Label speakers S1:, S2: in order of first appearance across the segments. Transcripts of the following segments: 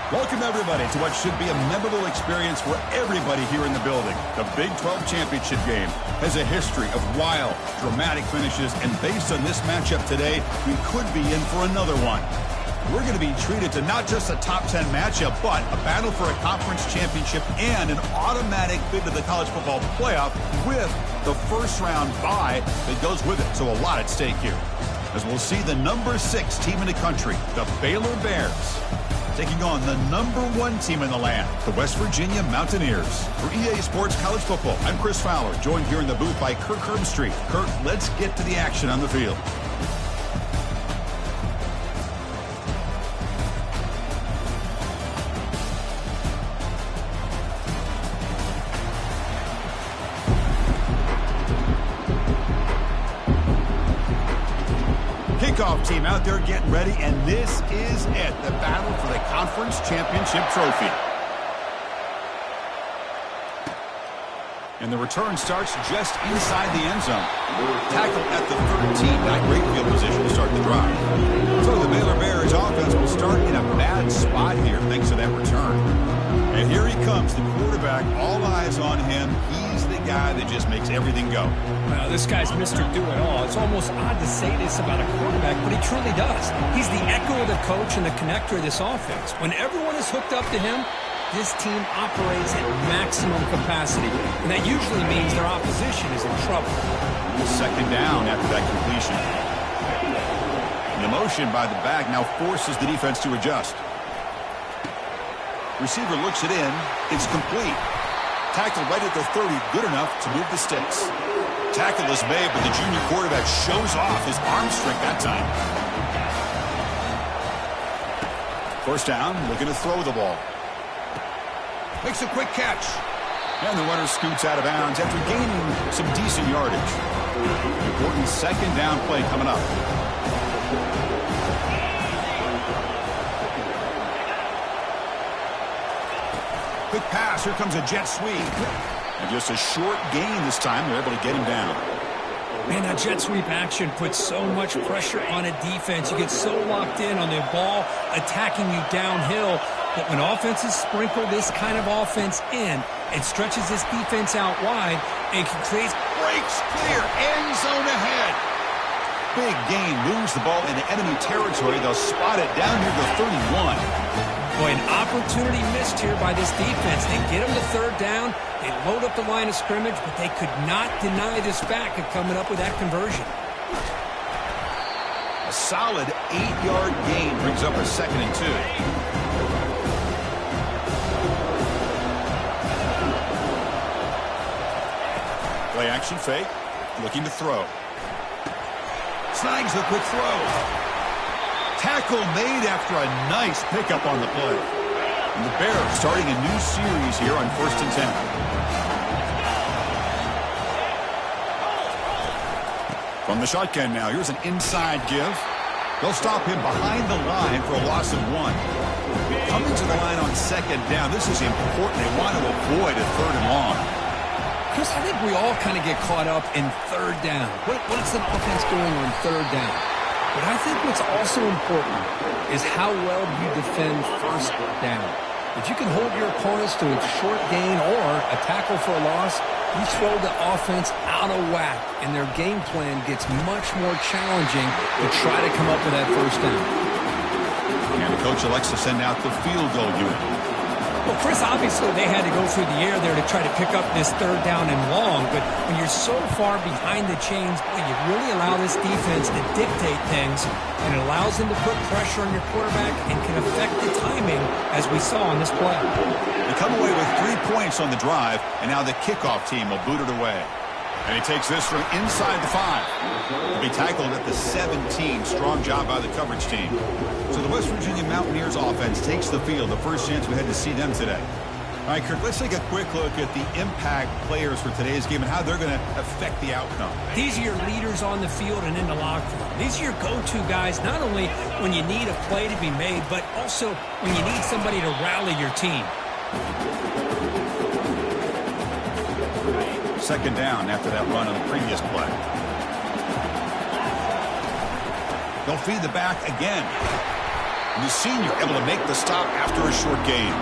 S1: Welcome, everybody, to what should be a memorable experience for everybody here in the building. The Big 12 Championship game has a history of wild, dramatic finishes, and based on this matchup today, we could be in for another one. We're going to be treated to not just a top 10 matchup, but a battle for a conference championship and an automatic bid to the college football playoff with the first-round bye that goes with it. So a lot at stake here, as we'll see the number 6 team in the country, the Baylor Bears, taking on the number 1 team in the land, the West Virginia Mountaineers. For EA Sports College Football, I'm Chris Fowler, joined here in the booth by Kirk Herbstreit. Kirk, let's get to the action on the field. Kickoff team out there getting ready, and this is it, the battle for the conference championship trophy. And the return starts just inside the end zone. Tackle at the 13, not great field position to start the drive. So the Baylor Bears offense will start in a bad spot here thanks to that return. And here he comes, the quarterback, all eyes on him. He's the guy that just makes everything go.
S2: Well, this guy's Mr. Do-It-All. It's almost odd to say this about a quarterback, but he truly does. He's the echo of the coach and the connector of this offense. When everyone is hooked up to him, this team operates at maximum capacity, and that usually means their opposition is in trouble.
S1: Second down after that completion. And the motion by the back now forces the defense to adjust. Receiver looks it in. It's complete. Tackle right at the 30, good enough to move the sticks. Tackle is made, but the junior quarterback shows off his arm strength that time. First down, looking to throw the ball. Makes a quick catch. And the runner scoots out of bounds after gaining some decent yardage. Important second down play coming up. Quick pass. Here comes a jet sweep. And just a short gain this time. They're able to get him down.
S2: Man, that jet sweep action puts so much pressure on a defense. You get so locked in on the ball attacking you downhill. But when offenses sprinkle this kind of offense in, it stretches this defense out wide and can create
S1: breaks clear. End zone ahead. Big gain. Moves the ball into enemy territory. They'll spot it down near the 31.
S2: Boy, an opportunity missed here by this defense. They get them to third down. They load up the line of scrimmage, but they could not deny this back of coming up with that conversion.
S1: A solid 8-yard gain brings up a 2nd and 2. Play action fake. Looking to throw. Snags the quick throw. Tackle made after a nice pickup on the play. And the Bears starting a new series here on 1st and 10. From the shotgun now, here's an inside give. They'll stop him behind the line for a loss of 1. Coming to the line on 2nd down, this is important. They want to avoid a 3rd and long.
S2: Chris, I think we all kind of get caught up in 3rd down. What's an offense doing on 3rd down? But I think what's also important is how well you defend 1st down. If you can hold your opponents to a short gain or a tackle for a loss, you throw the offense out of whack, and their game plan gets much more challenging to try to come up with that 1st down.
S1: And the coach elects to send out the field goal unit.
S2: Well, Chris, obviously they had to go through the air there to try to pick up this 3rd down and long, but when you're so far behind the chains, boy, you really allow this defense to dictate things, and it allows them to put pressure on your quarterback and can affect the timing, as we saw on this play.
S1: They come away with 3 points on the drive, and now the kickoff team will boot it away. And he takes this from inside the 5. To be tackled at the 17. Strong job by the coverage team. So the West Virginia Mountaineers offense takes the field. The first chance we had to see them today. All right, Kirk, let's take a quick look at the impact players for today's game and how they're going to affect the outcome.
S2: These are your leaders on the field and in the locker room. These are your go-to guys, not only when you need a play to be made, but also when you need somebody to rally your team.
S1: 2nd down after that run on the previous play. They'll feed the back again. The senior able to make the stop after a short gain.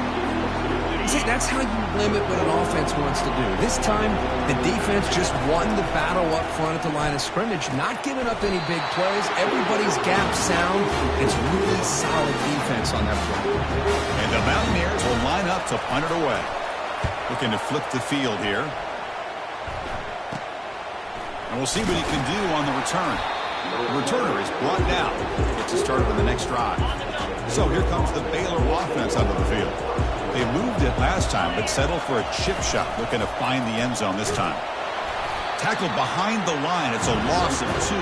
S2: See, that's how you limit what an offense wants to do. This time, the defense just won the battle up front at the line of scrimmage, not giving up any big plays. Everybody's gap sound. It's really solid defense on that play.
S1: And the Mountaineers will line up to punt it away. Looking to flip the field here. And we'll see what he can do on the return. The returner is brought down. Gets it started on the next drive. So here comes the Baylor offense onto the field. They moved it last time, but settled for a chip shot, looking to find the end zone this time. Tackled behind the line. It's a loss of 2.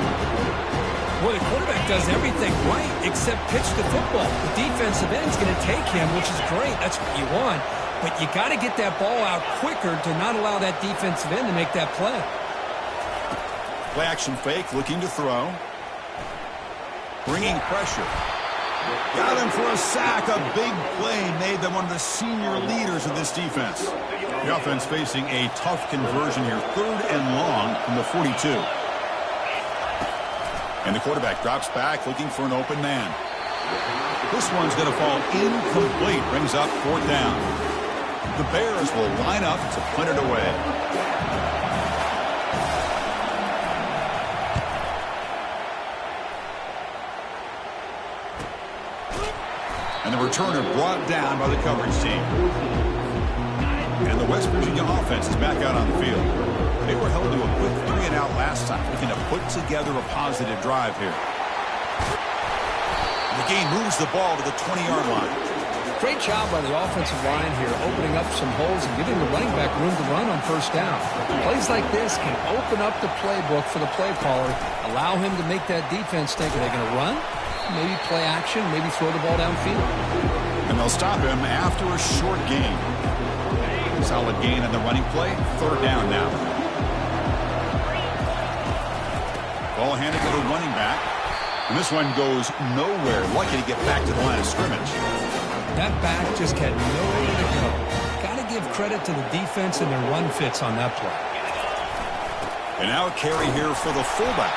S2: Well, the quarterback does everything right except pitch the football. The defensive end's going to take him, which is great. That's what you want. But you got to get that ball out quicker to not allow that defensive end to make that play.
S1: Play action fake, looking to throw. Bringing pressure. Got him for a sack. A big play made them one of the senior leaders of this defense. The offense facing a tough conversion here. 3rd and long from the 42. And the quarterback drops back looking for an open man. This one's going to fall incomplete. Brings up 4th down. The Bears will line up to punt it away. And the returner brought down by the coverage team. And the West Virginia offense is back out on the field. They were held to a quick 3-and-out last time, looking to put together a positive drive here. The game moves the ball to the 20-yard line.
S2: Great job by the offensive line here, opening up some holes and giving the running back room to run on 1st down. Plays like this can open up the playbook for the play caller, allow him to make that defense think, are they going to run? Maybe play action, maybe throw the ball downfield.
S1: And they'll stop him after a short gain. Solid gain on the running play. 3rd down now. Ball handed to the running back. And this one goes nowhere. Lucky to get back to the line of scrimmage.
S2: That back just had nowhere to go. Got to give credit to the defense and their run fits on that play.
S1: And now a carry here for the fullback.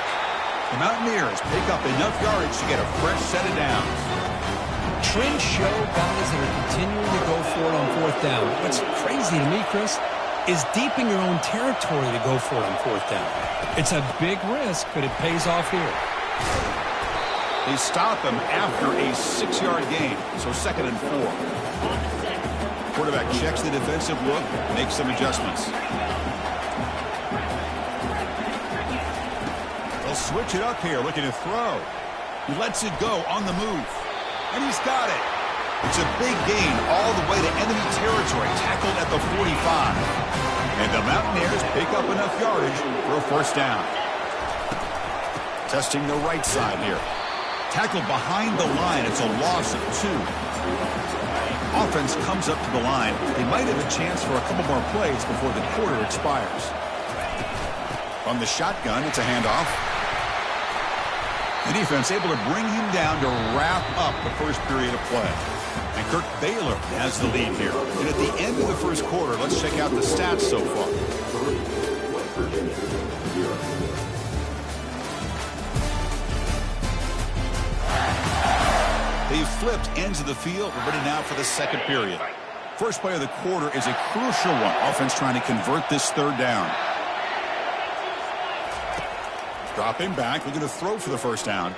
S1: The Mountaineers pick up enough yardage to get a fresh set of downs.
S2: Trends show guys that are continuing to go for it on 4th down. What's crazy to me, Chris, is deep in your own territory to go for it on 4th down. It's a big risk, but it pays off here.
S1: They stop him after a 6-yard gain, so 2nd and 4. Quarterback checks the defensive look, makes some adjustments. Switch it up here, looking to throw. He lets it go on the move. And he's got it. It's a big gain all the way to enemy territory, tackled at the 45. And the Mountaineers pick up enough yardage for a 1st down. Testing the right side here. Tackled behind the line. It's a loss of 2. Offense comes up to the line. They might have a chance for a couple more plays before the quarter expires. From the shotgun, it's a handoff. The defense able to bring him down to wrap up the first period of play. And Kirk Baylor has the lead here. And at the end of the first quarter, let's check out the stats so far. They've flipped ends of the field. We're ready now for the 2nd period. First play of the quarter is a crucial one. Offense trying to convert this 3rd down. Dropping back, looking to throw for the 1st down.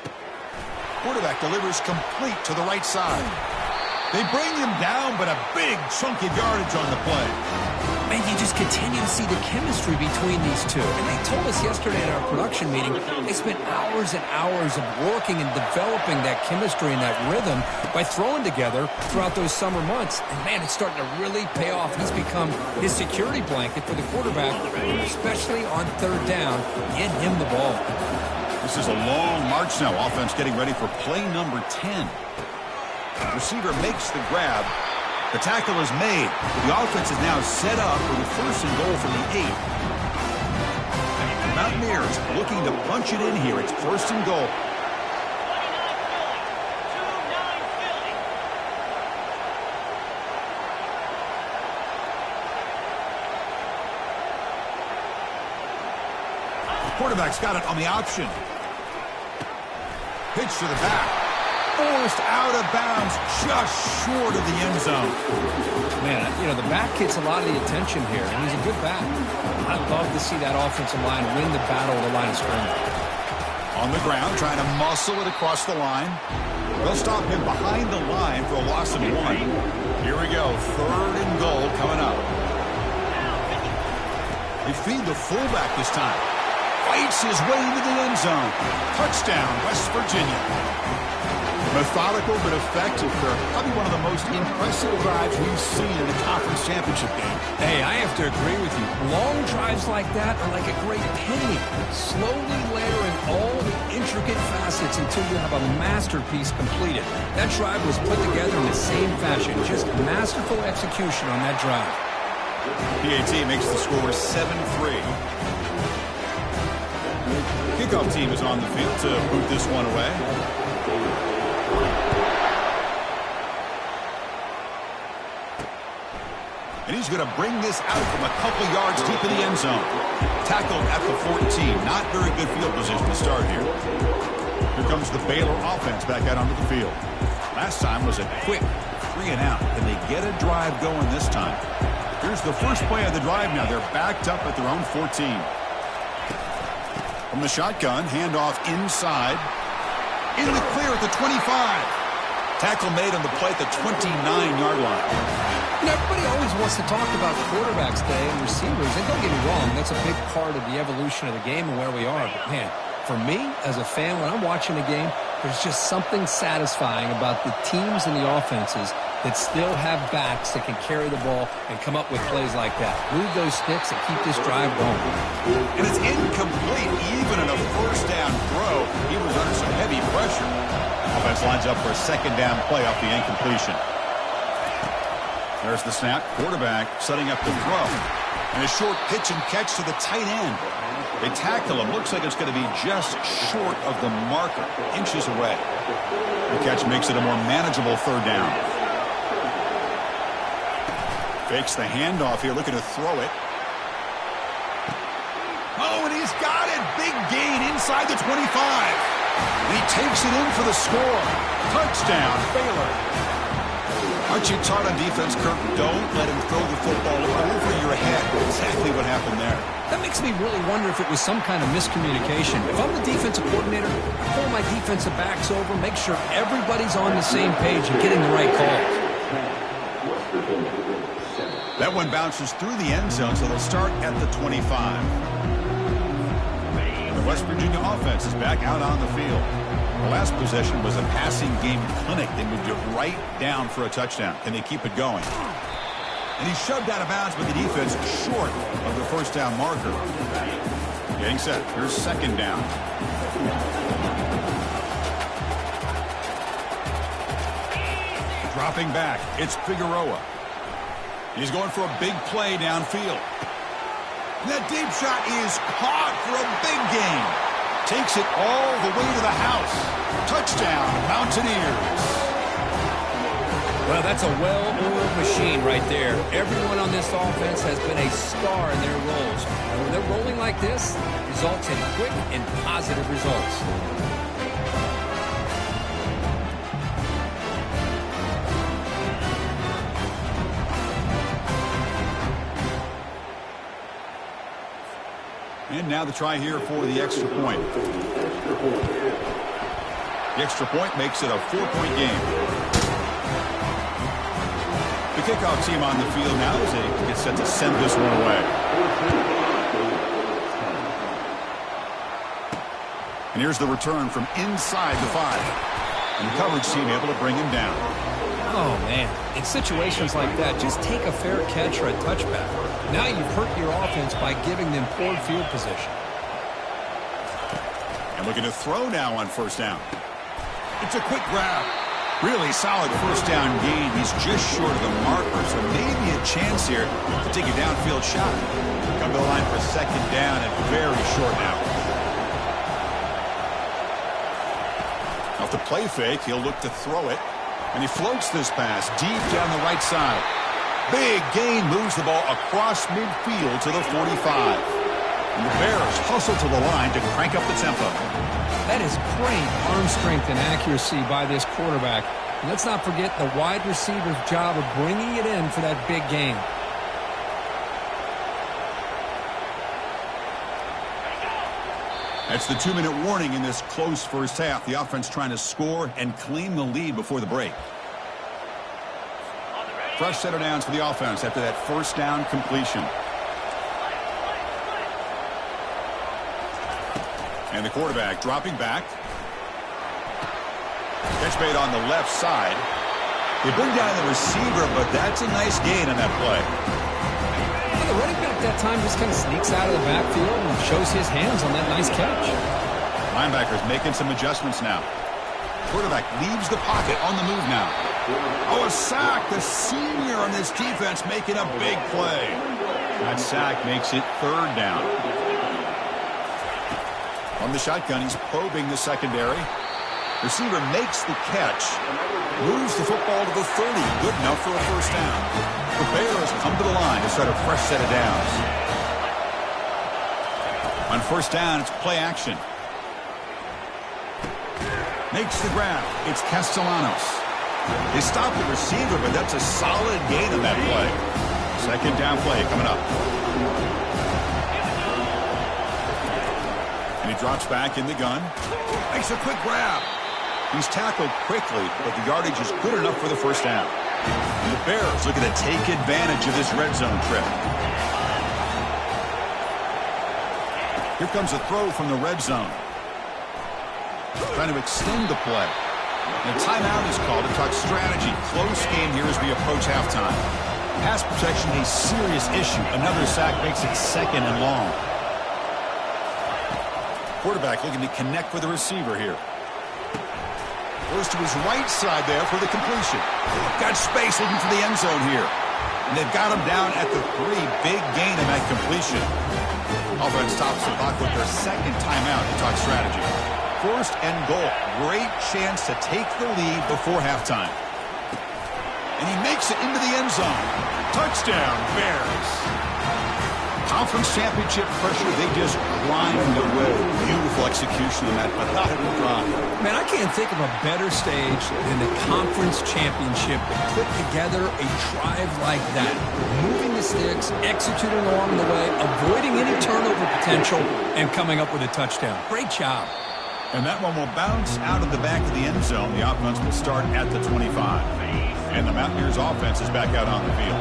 S1: Quarterback delivers complete to the right side. They bring him down, but a big chunk of yardage on the play.
S2: Man, you just continue to see the chemistry between these two. And they told us yesterday at our production meeting, they spent hours and hours of working and developing that chemistry and that rhythm by throwing together throughout those summer months. And, man, it's starting to really pay off. He's become his security blanket for the quarterback, especially on 3rd down. Get him the ball.
S1: This is a long march now. Offense getting ready for play number 10. Receiver makes the grab. The tackle is made. The offense is now set up for the 1st and goal from the 8. The Mountaineers looking to punch it in here. It's 1st and goal. The quarterback's got it on the option. Pitch to the back. Forced out of bounds, just short of the end zone.
S2: Man, you know, the back gets a lot of the attention here, and he's a good back. I'd love to see that offensive line win the battle of the line of scrimmage.
S1: On the ground, trying to muscle it across the line. They'll stop him behind the line for a loss of 1. Here we go, 3rd and goal coming up. They feed the fullback this time. Fights his way into the end zone. Touchdown, West Virginia. Methodical but effective. They're probably one of the most impressive drives we've seen in a conference championship game.
S2: Hey, I have to agree with you. Long drives like that are like a great painting. Slowly layering all the intricate facets until you have a masterpiece completed. That drive was put together in the same fashion. Just masterful execution on that drive.
S1: PAT makes the score 7-3. Kickoff team is on the field to boot this one away. And he's going to bring this out from a couple yards deep in the end zone. Tackled at the 14. Not very good field position to start here. Here comes the Baylor offense back out onto the field. Last time was a quick 3 and out. Can they get a drive going this time? Here's the first play of the drive now. They're backed up at their own 14. From the shotgun, handoff inside. In the clear at the 25. Tackle made on the play at the 29-yard line.
S2: You know, everybody always wants to talk about quarterbacks day and receivers, and don't get me wrong, that's a big part of the evolution of the game and where we are. But, man, for me, as a fan, when I'm watching a game, there's just something satisfying about the teams and the offenses that still have backs that can carry the ball and come up with plays like that. Move those sticks and keep this drive going.
S1: And it's incomplete even in a first down throw. He was under some heavy pressure. Offense lines up for a second down play off the incompletion. There's the snap. Quarterback setting up the throw. And a short pitch and catch to the tight end. They tackle him. Looks like it's going to be just short of the marker. Inches away. The catch makes it a more manageable 3rd down. Fakes the handoff here. Looking to throw it. Oh, and he's got it. Big gain inside the 25. And he takes it in for the score. Touchdown, Baylor. Aren't you taught on defense, Kirk? Don't let him throw the football over your head. Exactly what happened there.
S2: That makes me really wonder if it was some kind of miscommunication. If I'm the defensive coordinator, I pull my defensive backs over, make sure everybody's on the same page and getting the right calls.
S1: That one bounces through the end zone, so they'll start at the 25. The West Virginia offense is back out on the field. The last possession was a passing game clinic. They moved it right down for a touchdown. Can they keep it going? And he shoved out of bounds, but the defense short of the first down marker. Getting set. Here's 2nd down. Dropping back. It's Figueroa. He's going for a big play downfield. And that deep shot is caught for a big gain. Takes it all the way to the house. Touchdown, Mountaineers.
S2: Well, that's a well-oiled machine right there. Everyone on this offense has been a star in their roles. And when they're rolling like this, it results in quick and positive results.
S1: And now the try here for the extra point. The extra point makes it a 4-point game. The kickoff team on the field now as they get set to send this one away. And here's the return from inside the 5. And the coverage team able to bring him down.
S2: Oh, man. In situations like that, just take a fair catch or a touchback. Now you've hurt your offense by giving them poor field position.
S1: And looking to throw now on 1st down. It's a quick grab. Really solid 1st down gain. He's just short of the marker, so maybe a chance here to take a downfield shot. Come to the line for 2nd down and very short now. Off the play fake, he'll look to throw it. And he floats this pass deep down the right side. Big gain, moves the ball across midfield to the 45. And the Bears hustle to the line to crank up the tempo.
S2: That is great arm strength and accuracy by this quarterback. And let's not forget the wide receiver's job of bringing it in for that big gain.
S1: That's the 2-minute warning in this close first half. The offense trying to score and claim the lead before the break. Fresh set of downs for the offense after that first down completion. And the quarterback dropping back. Catch made on the left side. They bring down the receiver, but that's a nice gain on that play.
S2: The running back that time just kind of sneaks out of the backfield and shows his hands on that nice catch.
S1: Linebackers making some adjustments now. Quarterback leaves the pocket on the move now. Oh, a sack. The senior on this defense making a big play. That sack makes it 3rd down. On the shotgun, he's probing the secondary. Receiver makes the catch. Moves the football to the 30. Good enough for a first down. The Bears come to the line to start a fresh set of downs. On first down, it's play action. Makes the grab. It's Castellanos. They stop the receiver, but that's a solid gain on that play. 2nd down play coming up. And he drops back in the gun. Makes a quick grab. He's tackled quickly, but the yardage is good enough for the first down. And the Bears looking to take advantage of this red zone trip. Here comes a throw from the red zone. Trying to extend the play. And a timeout is called to talk strategy. Close game here as we approach halftime. Pass protection a serious issue. Another sack makes it 2nd and long. Quarterback looking to connect with the receiver here. Goes to his right side there for the completion. Got space looking for the end zone here. And they've got him down at the 3. Big gain in that completion. Offense stops the clock with their 2nd timeout to talk strategy. 1st and goal. Great chance to take the lead before halftime. And he makes it into the end zone. Touchdown, Bears. Conference championship pressure, they just grind away. Beautiful execution on that methodical drive.
S2: Man, I can't think of a better stage than the conference championship to put together a drive like that. Moving the sticks, executing along the way, avoiding any turnover potential, and coming up with a touchdown. Great job.
S1: And that one will bounce out of the back of the end zone. The offense will start at the 25. And the Mountaineers offense is back out on the field.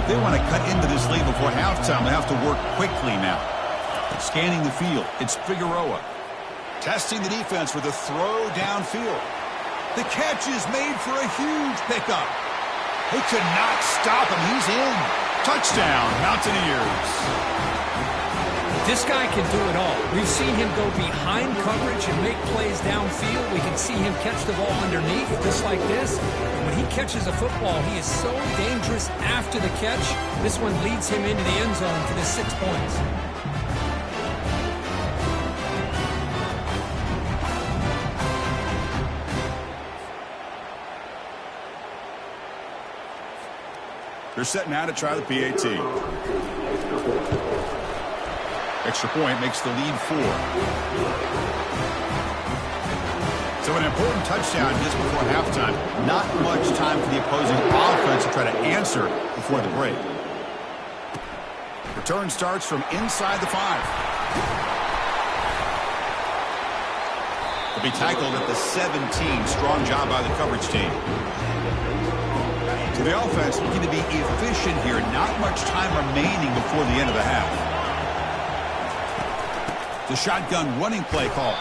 S1: If they want to cut into this lead before halftime, they have to work quickly now. Scanning the field, it's Figueroa. Testing the defense with a throw downfield. The catch is made for a huge pickup. They could not stop him. He's in. Touchdown, Mountaineers.
S2: This guy can do it all. We've seen him go behind coverage and make plays downfield. We can see him catch the ball underneath, just like this. When he catches a football, he is so dangerous after the catch. This one leads him into the end zone for the 6 points.
S1: They're set now to try the PAT. Extra point makes the lead 4. So an important touchdown just before halftime. Not much time for the opposing offense to try to answer before the break. Return starts from inside the 5. They'll be tackled at the 17. Strong job by the coverage team. So the offense looking to be efficient here. Not much time remaining before the end of the half. The shotgun running play call.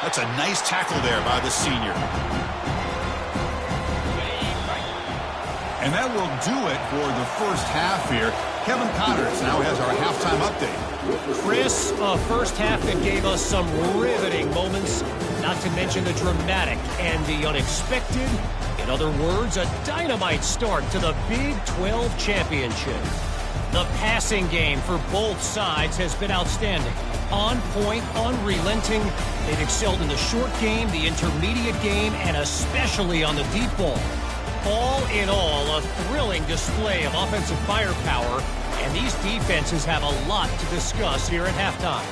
S1: That's a nice tackle there by the senior. And that will do it for the first half here. Kevin Connors now has our halftime update.
S3: Chris, a first half that gave us some riveting moments, not to mention the dramatic and the unexpected. In other words, a dynamite start to the Big 12 championship. The passing game for both sides has been outstanding. On point, unrelenting. They've excelled in the short game, the intermediate game, and especially on the deep ball. All in all, a thrilling display of offensive firepower, and these defenses have a lot to discuss here at halftime.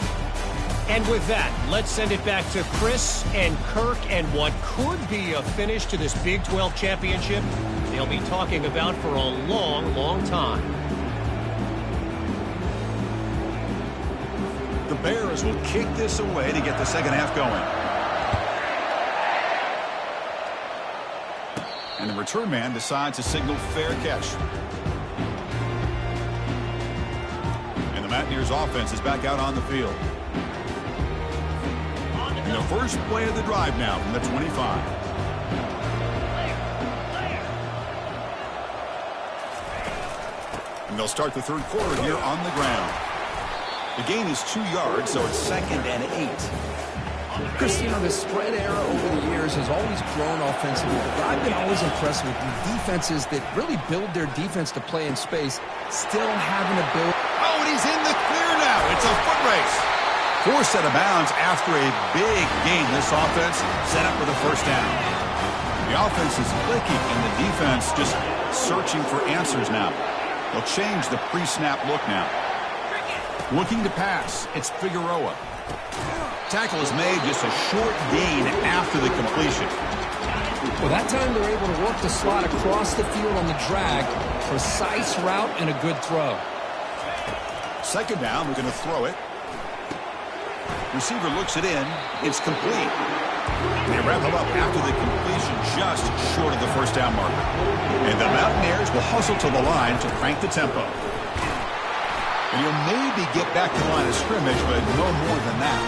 S3: And with that, let's send it back to Chris and Kirk and what could be a finish to this Big 12 championship they'll be talking about for a long, long time.
S1: The Bears will kick this away to get the second half going. And the return man decides to signal fair catch. And the Mountaineers offense is back out on the field. And the first play of the drive now from the 25. And they'll start the third quarter here on the ground. The gain is 2 yards, so it's 2nd and 8.
S2: Chris, you know, the spread era over the years has always grown offensively, but I've been always impressed with the defenses that really build their defense to play in space, still have an ability.
S1: Oh, and he's in the clear now. It's a foot race. Forced out of bounds after a big gain. This offense set up with a first down. The offense is clicking, and the defense just searching for answers now. They'll change the pre-snap look now. Looking to pass, it's Figueroa. Tackle is made, just a short gain after the completion.
S2: Well, that time they're able to work the slot across the field on the drag. Precise route and a good throw.
S1: Second down, we're going to throw it. Receiver looks it in. It's complete. They wrap him up after the completion, just short of the first down marker. And the Mountaineers will hustle to the line to crank the tempo. And he'll maybe get back to the line of scrimmage, but no more than that.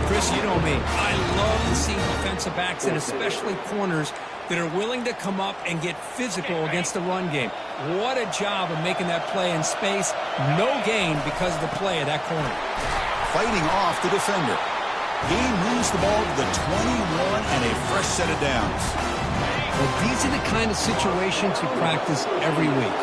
S2: Chris, you know me. I love seeing defensive backs and especially corners that are willing to come up and get physical against the run game. What a job of making that play in space. No gain because of the play of that corner.
S1: Fighting off the defender. He moves the ball to the 21 and a fresh set of downs.
S2: Well, these are the kind of situations you practice every week.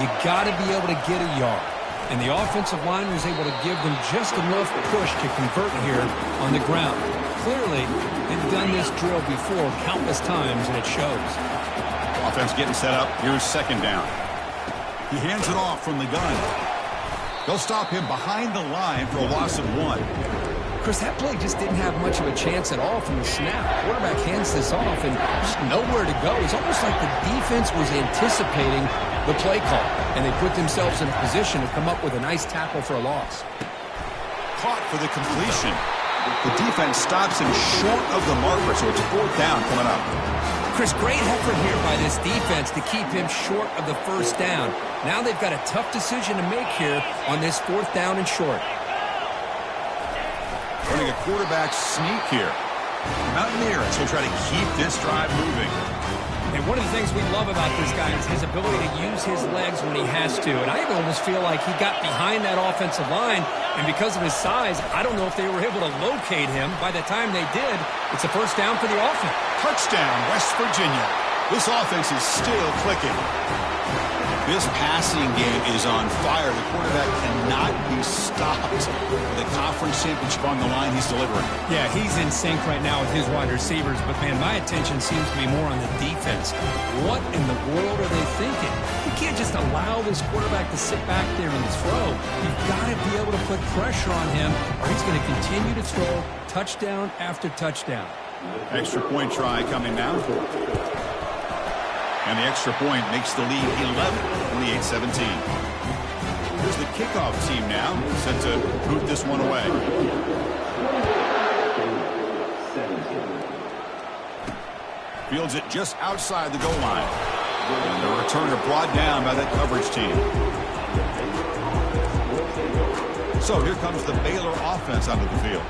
S2: You got to be able to get a yard. And the offensive line was able to give them just enough push to convert here on the ground. Clearly, they've done this drill before countless times, and it shows.
S1: Offense getting set up. Here's second down. He hands it off from the gun. They'll stop him behind the line for a loss of 1.
S2: Chris, that play just didn't have much of a chance at all from the snap. Quarterback hands this off and just nowhere to go. It's almost like the defense was anticipating the play call, and they put themselves in a position to come up with a nice tackle for a loss.
S1: Caught for the completion. The defense stops him short of the marker, so it's fourth down coming up.
S2: Chris, great effort here by this defense to keep him short of the first down. Now they've got a tough decision to make here on this fourth down and short.
S1: Running a quarterback sneak here. Mountaineers will try to keep this drive moving.
S2: And one of the things we love about this guy is his ability to use his legs when he has to. And I almost feel like he got behind that offensive line, and because of his size, I don't know if they were able to locate him. By the time they did, it's a first down for the offense.
S1: Touchdown, West Virginia. This offense is still clicking. This passing game is on fire. The quarterback cannot be stopped. The conference championship on the line, he's delivering.
S2: Yeah, he's in sync right now with his wide receivers, but, man, my attention seems to be more on the defense. What in the world are they thinking? You can't just allow this quarterback to sit back there and throw. You've got to be able to put pressure on him, or he's going to continue to throw touchdown after touchdown.
S1: Extra point try coming now. And the extra point makes the lead 11, 28-17. Here's the kickoff team now, set to boot this one away. Fields it just outside the goal line. And the returner brought down by that coverage team. So here comes the Baylor offense onto the field.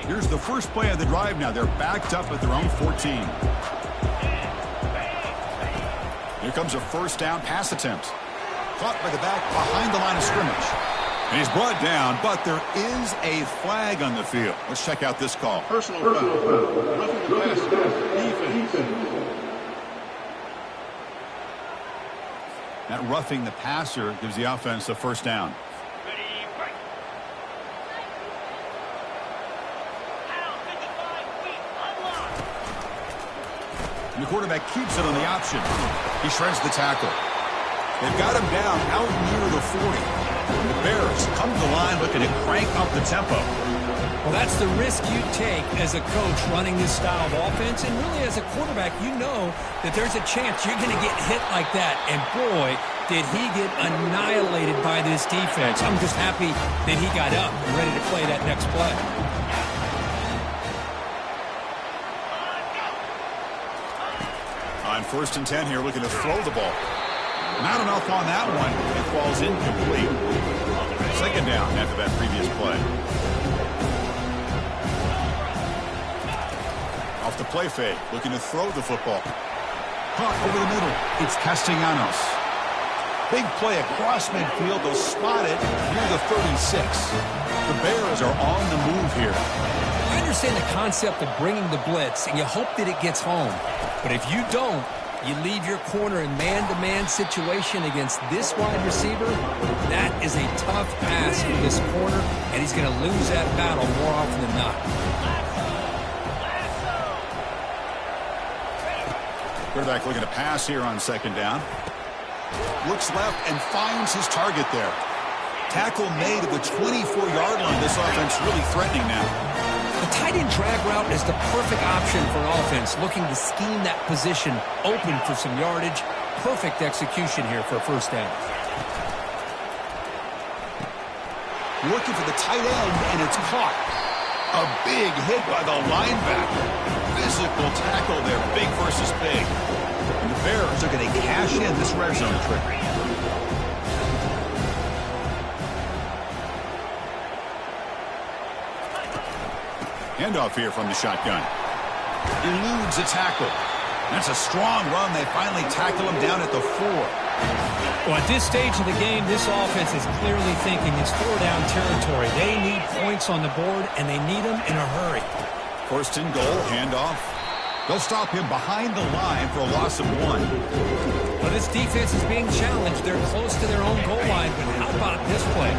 S1: Here's the first play of the drive now. They're backed up at their own 14. Here comes a first down pass attempt. Caught by the back behind the line of scrimmage. And he's brought down, but there is a flag on the field. Let's check out this call.
S4: Personal foul. Roughing the passer. Defense.
S1: That roughing the passer gives the offense a first down. And the quarterback keeps it on the option. He shreds the tackle. They've got him down out near the 40. The Bears come to the line looking to crank up the tempo.
S2: Well, that's the risk you take as a coach running this style of offense. And really, as a quarterback, you know that there's a chance you're going to get hit like that. And boy, did he get annihilated by this defense. I'm just happy that he got up and ready to play that next play.
S1: On 1st and 10 here, looking to throw the ball. Not enough on that one. It falls incomplete. 2nd down after that previous play. Off the play fake, looking to throw the football. Caught over the middle. It's Castellanos. Big play across midfield. They'll spot it near the 36. The Bears are on the move here.
S2: I understand the concept of bringing the blitz, and you hope that it gets home. But if you don't, you leave your corner in man-to-man situation against this wide receiver. That is a tough pass for this corner, and he's going to lose that battle more often than not.
S1: Quarterback looking to pass here on 2nd down. Looks left and finds his target there. Tackle made at the 24-yard line. This offense really threatening now.
S2: The tight end drag route is the perfect option for an offense looking to scheme that position open for some yardage. Perfect execution here for a first down.
S1: Looking for the tight end, and it's caught. A big hit by the linebacker. Physical tackle there, big versus big. And the Bears are going to cash in this red zone trick. Handoff here from the shotgun. Eludes a tackle. That's a strong run. They finally tackle him down at the 4.
S2: Well, at this stage of the game, this offense is clearly thinking it's 4-down territory. They need points on the board, and they need them in a hurry.
S1: 1st and goal, handoff. They'll stop him behind the line for a loss of 1.
S2: Well, this defense is being challenged. They're close to their own goal line, but how about this play?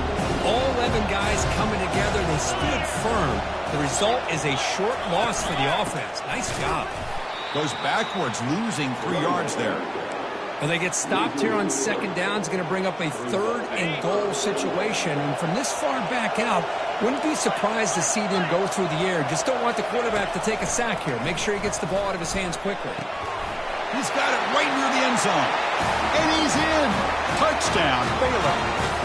S2: All 11 guys coming together. They stood firm. The result is a short loss for the offense. Nice job.
S1: Goes backwards, losing 3 yards there.
S2: Well, they get stopped here on 2nd down. It's going to bring up a 3rd and goal situation. And from this far back out, wouldn't be surprised to see them go through the air. Just don't want the quarterback to take a sack here. Make sure he gets the ball out of his hands quickly.
S1: He's got it right near the end zone. And he's in. Touchdown, Baylor.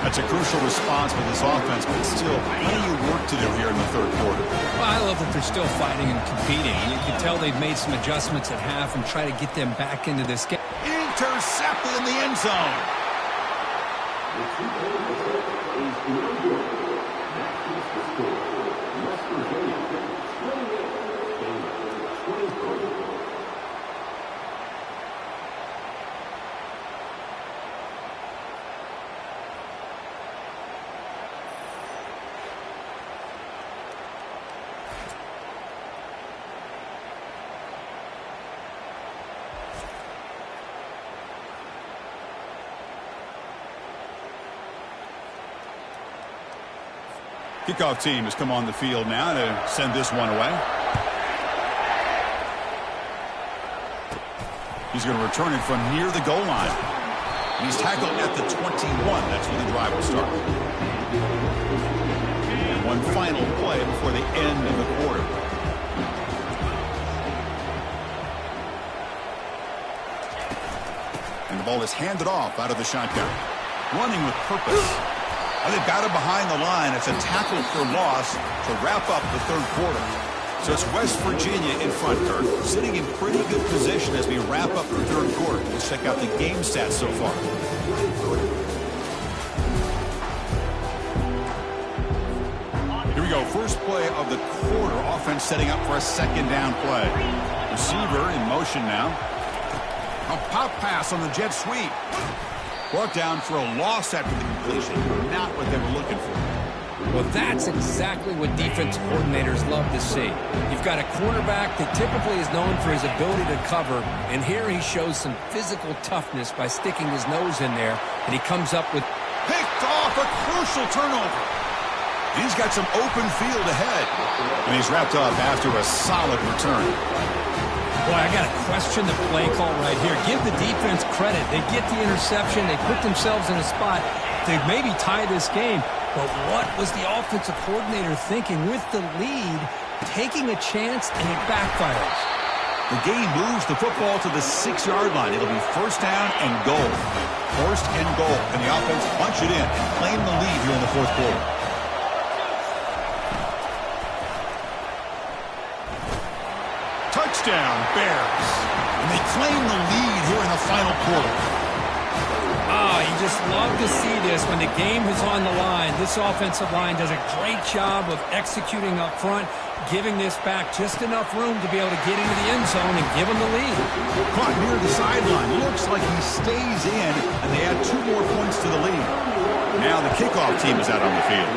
S1: That's a crucial response for this offense, but still plenty of work to do here in the 3rd quarter.
S2: Well, I love that they're still fighting and competing. You can tell they've made some adjustments at half and try to get them back into this game.
S1: Intercepted in the end zone. Kickoff team has come on the field now to send this one away. He's going to return it from near the goal line. He's tackled at the 21. That's where the drive will start. And one final play before the end of the quarter. And the ball is handed off out of the shotgun. Running with purpose. And they've got him behind the line. It's a tackle for loss to wrap up the 3rd quarter. So it's West Virginia in front, Kirk, sitting in pretty good position as we wrap up the 3rd quarter. Let's check out the game stats so far. Here we go. First play of the quarter. Offense setting up for a 2nd down play. Receiver in motion now. A pop pass on the jet sweep. Brought down for a loss after the completion. Not what they were looking for.
S2: Well, that's exactly what defensive coordinators love to see. You've got a cornerback that typically is known for his ability to cover, and here he shows some physical toughness by sticking his nose in there, and he comes up with...
S1: Picked off, a crucial turnover. He's got some open field ahead, and he's wrapped up after a solid return.
S2: Boy, I got to question the play call right here. Give the defense credit. They get the interception. They put themselves in a spot to maybe tie this game. But what was the offensive coordinator thinking with the lead, taking a chance, and it backfires?
S1: The game moves the football to the 6-yard line. It'll be first down and goal. First and goal. And the offense punch it in and claim the lead here in the fourth quarter. Touchdown, Bears. And they claim the lead here in the final quarter.
S2: You just love to see this when the game is on the line. This offensive line does a great job of executing up front, giving this back just enough room to be able to get into the end zone and give them the lead.
S1: Caught near the sideline. Looks like he stays in, and they add 2 more points to the lead. Now the kickoff team is out on the field.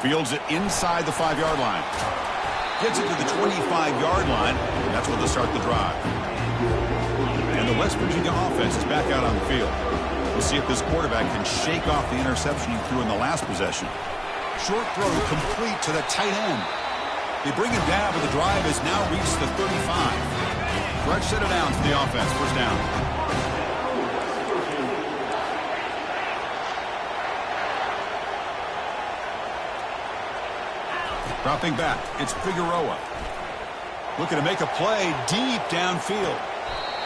S1: Fields it inside the 5-yard line. Gets it to the 25-yard line, and that's where they'll start the drive. And the West Virginia offense is back out on the field. We'll see if this quarterback can shake off the interception he threw in the last possession. Short throw complete to the tight end. They bring him down, but the drive has now reached the 35. Fresh set of downs for the offense. First down. Dropping back, it's Figueroa. Looking to make a play deep downfield.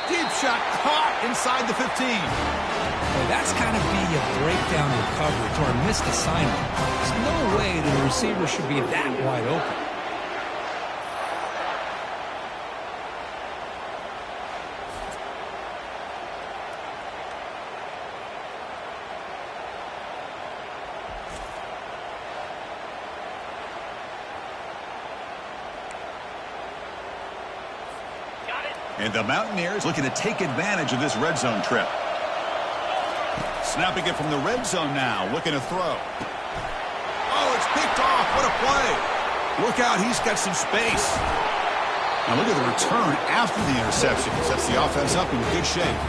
S1: Deep shot caught inside the 15.
S2: Well, that's got to be a breakdown in coverage or a missed assignment. There's no way that a receiver should be that wide open.
S1: And the Mountaineers looking to take advantage of this red zone trip. Snapping it from the red zone now, looking to throw. Oh, it's picked off. What a play. Look out, he's got some space. Now look at the return after the interception. Sets the offense up in good shape.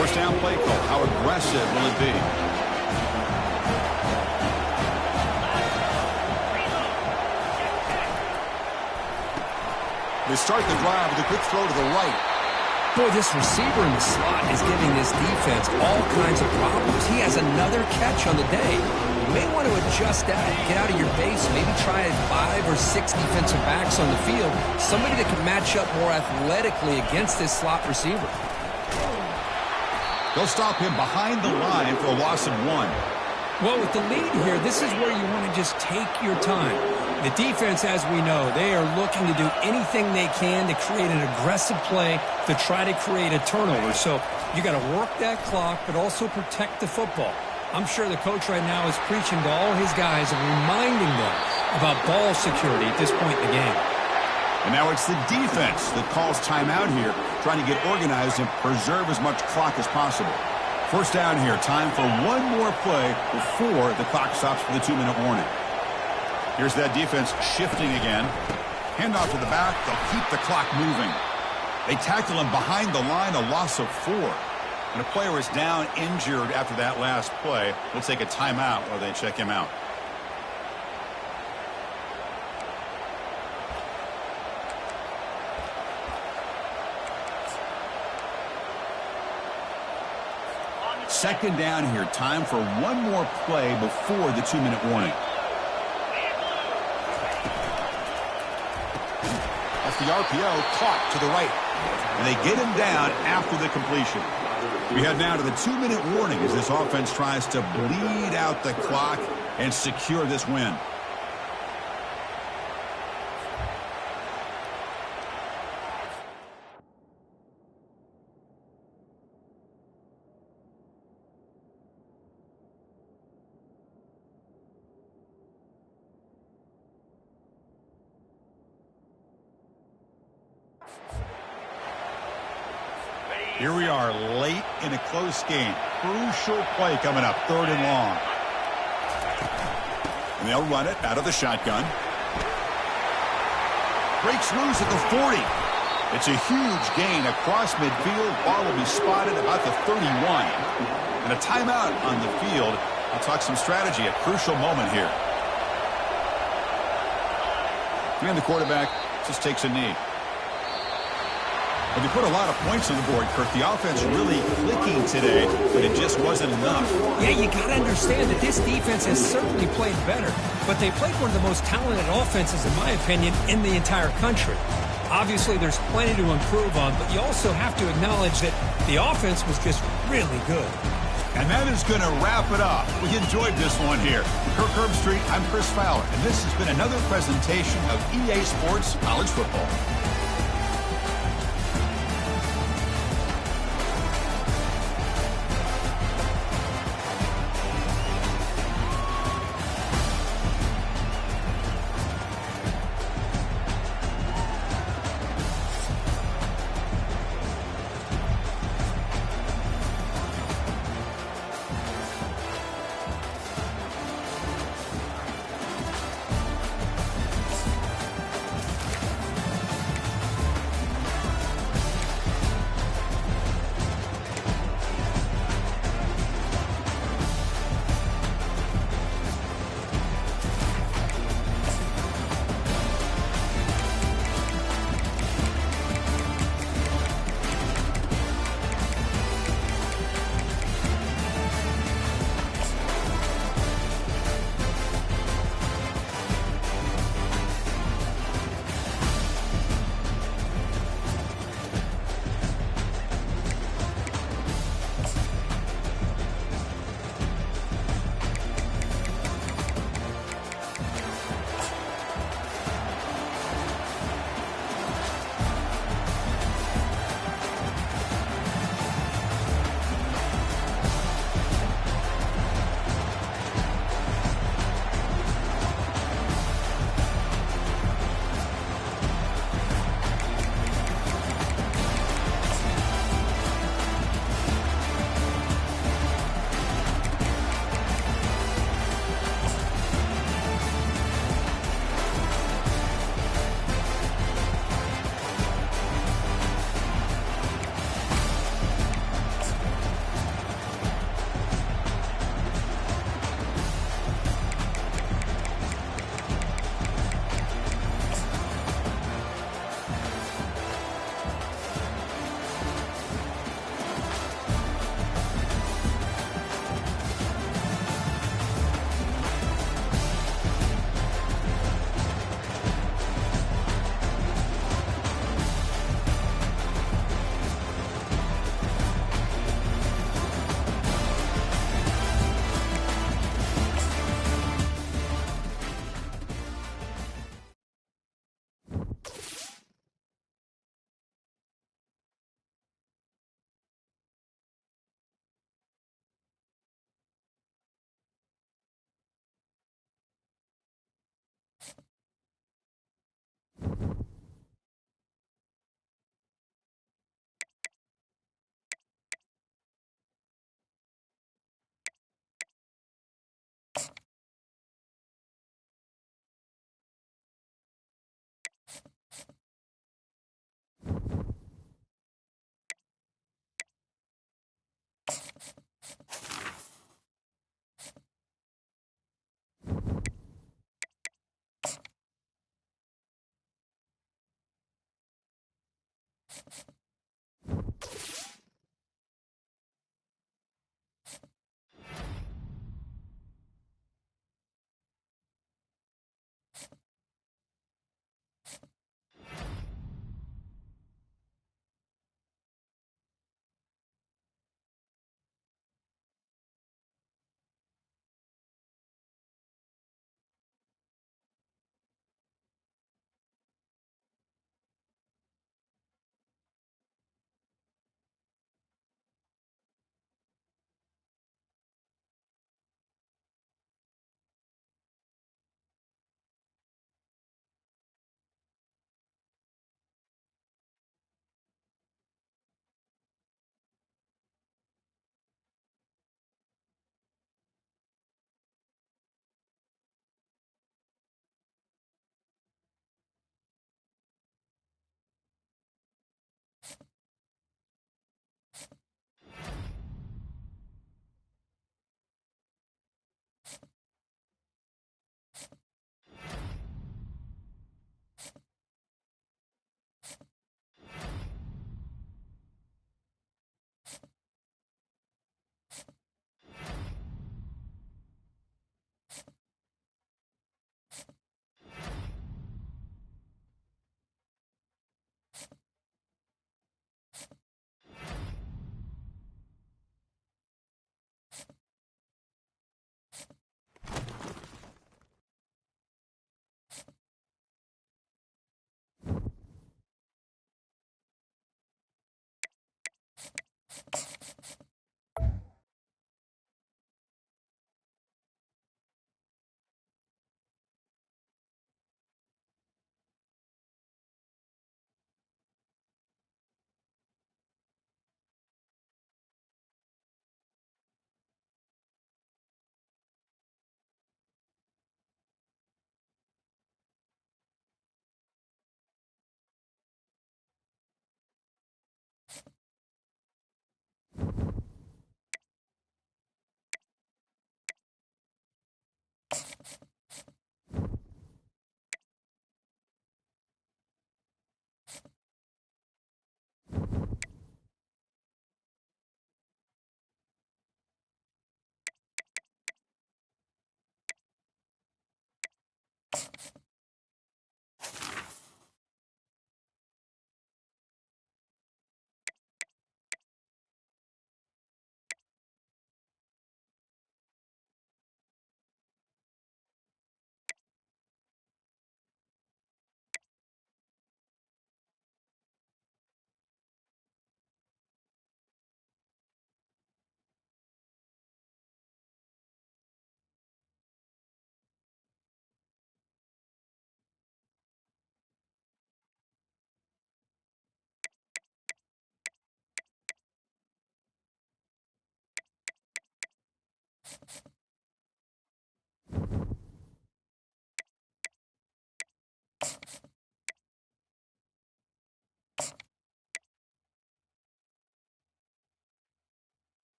S1: First down play call. How aggressive will it be? They start the drive with a quick throw to the right.
S2: Boy, this receiver in the slot is giving this defense all kinds of problems. He has another catch on the day. You may want to adjust that, get out of your base, maybe try 5 or 6 defensive backs on the field, somebody that can match up more athletically against this slot receiver.
S1: They'll stop him behind the line for a loss of 1.
S2: Well, with the lead here, this is where you want to just take your time. The defense, as we know, they are looking to do anything they can to create an aggressive play to try to create a turnover. So you got to work that clock, but also protect the football. I'm sure the coach right now is preaching to all his guys and reminding them about ball security at this point in the game.
S1: And now it's the defense that calls timeout here, trying to get organized and preserve as much clock as possible. First down here, time for one more play before the clock stops for the 2-minute warning. Here's that defense shifting again. Handoff to the back. They'll keep the clock moving. They tackle him behind the line, a loss of 4. And a player is down injured after that last play. We'll take a timeout while they check him out. Second down here. Time for one more play before the 2-minute warning. That's the RPO caught to the right. And they get him down after the completion. We head now to the 2-minute warning as this offense tries to bleed out the clock and secure this win. Here we are late in a close game. Crucial play coming up, 3rd and long. And they'll run it out of the shotgun. Breaks loose at the 40. It's a huge gain across midfield. Ball will be spotted about the 31. And a timeout on the field. We'll talk some strategy, a crucial moment here. And the quarterback just takes a knee. Well, they put a lot of points on the board, Kirk. The offense really clicking today, but it just wasn't enough.
S2: Yeah, you got to understand that this defense has certainly played better, but they played one of the most talented offenses, in my opinion, in the entire country. Obviously, there's plenty to improve on, but you also have to acknowledge that the offense was just really good.
S1: And that is going to wrap it up. We enjoyed this one here. Kirk Herbstreit, I'm Chris Fowler, and this has been another presentation of EA Sports College Football.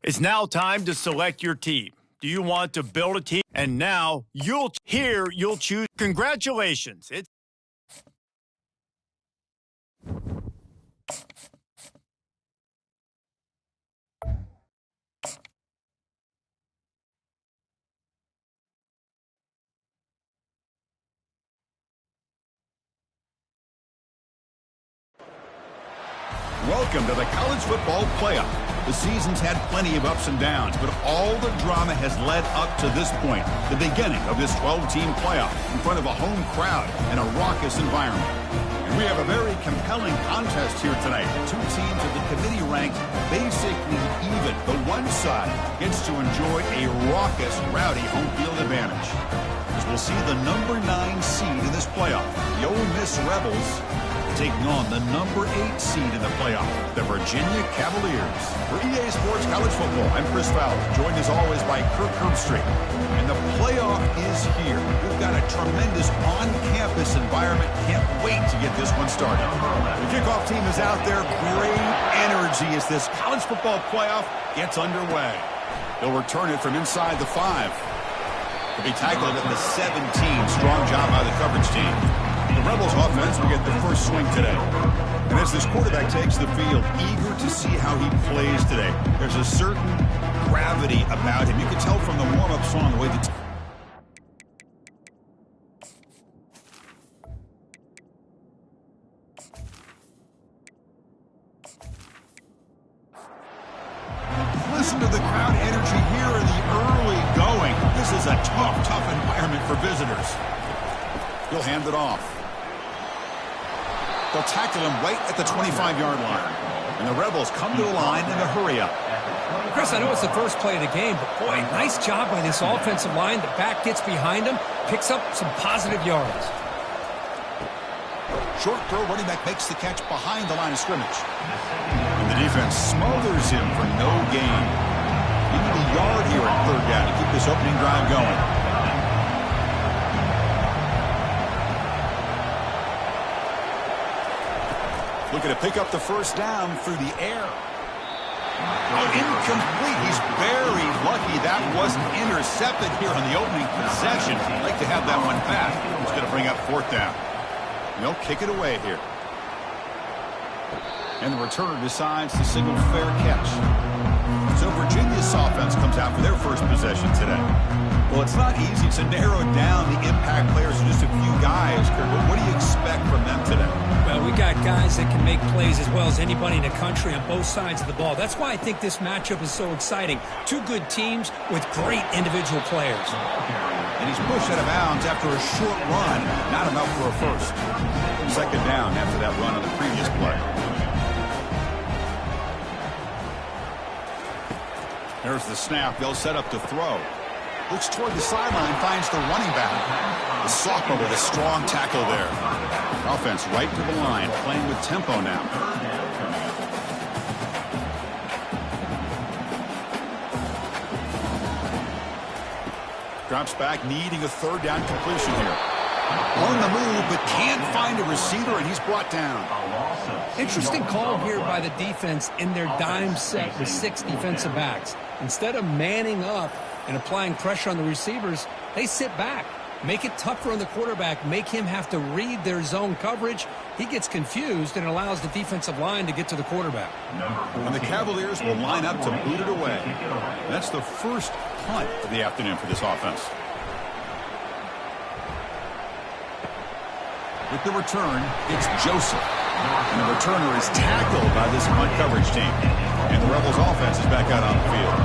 S5: It's now time to select your team. Do you want to build a team? And now you'll choose. Congratulations.
S1: Welcome to the college football playoff. The season's had plenty of ups and downs, but all the drama has led up to this point, the beginning of this 12-team playoff in front of a home crowd and a raucous environment. And we have a very compelling contest here tonight. Two teams of the committee ranked basically even. The one side gets to enjoy a raucous, rowdy home field advantage. As we'll see the number 9 seed in this playoff, the Ole Miss Rebels, taking on the number 8 seed in the playoff, the Virginia Cavaliers. For EA Sports College Football, I'm Chris Fowler, joined as always by Kirk Herbstreit. And the playoff is here. We've got a tremendous on-campus environment. Can't wait to get this one started. The kickoff team is out there. Great energy as this college football playoff gets underway. They'll return it from inside the 5. To be tackled at the 17. Strong job by the coverage team. The Rebels offense will get the first swing today. And as this quarterback takes the field, eager to see how he plays today. There's a certain gravity about him. You can tell from the warm-up song the way that... Listen to the crowd energy here in the early going. This is a tough environment for visitors. He'll hand it off. They'll tackle him right at the 25-yard line. And the Rebels come to the line in a hurry-up.
S2: Chris, I know it's the first play of the game, but boy, nice job by this offensive line. The back gets behind him, picks up some positive yards.
S1: Short throw, running back makes the catch behind the line of scrimmage. And the defense smothers him for no gain. You need a yard here at third down to keep this opening drive going. Looking to pick up the first down through the air. Oh, incomplete. He's very lucky that wasn't intercepted here on the opening possession. I'd like to have that one back. He's going to bring up fourth down. They'll kick it away here. And the returner decides to signal fair catch. So Virginia's offense comes out for their first possession today. Well, it's not easy to narrow down the impact players to just a few guys. What do you expect from them today?
S2: Well, we got guys that can make plays as well as anybody in the country on both sides of the ball. That's why I think this matchup is so exciting. Two good teams with great individual players.
S1: And he's pushed out of bounds after a short run. Not enough for a first. Second down after that run on the previous play. There's the snap. They'll set up to throw. Looks toward the sideline, finds the running back. The sophomore with a strong tackle there. Offense right to the line, playing with tempo now. Drops back, needing a third down completion here. On the move, but can't find a receiver, and he's brought down.
S2: Interesting call here by the defense in their dime set with 6 defensive backs. Instead of manning up and applying pressure on the receivers, they sit back, make it tougher on the quarterback, make him have to read their zone coverage. He gets confused and allows the defensive line to get to the quarterback.
S1: And the Cavaliers will line up to boot it away. That's the first punt of the afternoon for this offense. With the return, it's Joseph. And the returner is tackled by this punt coverage team. And the Rebels offense is back out on the field.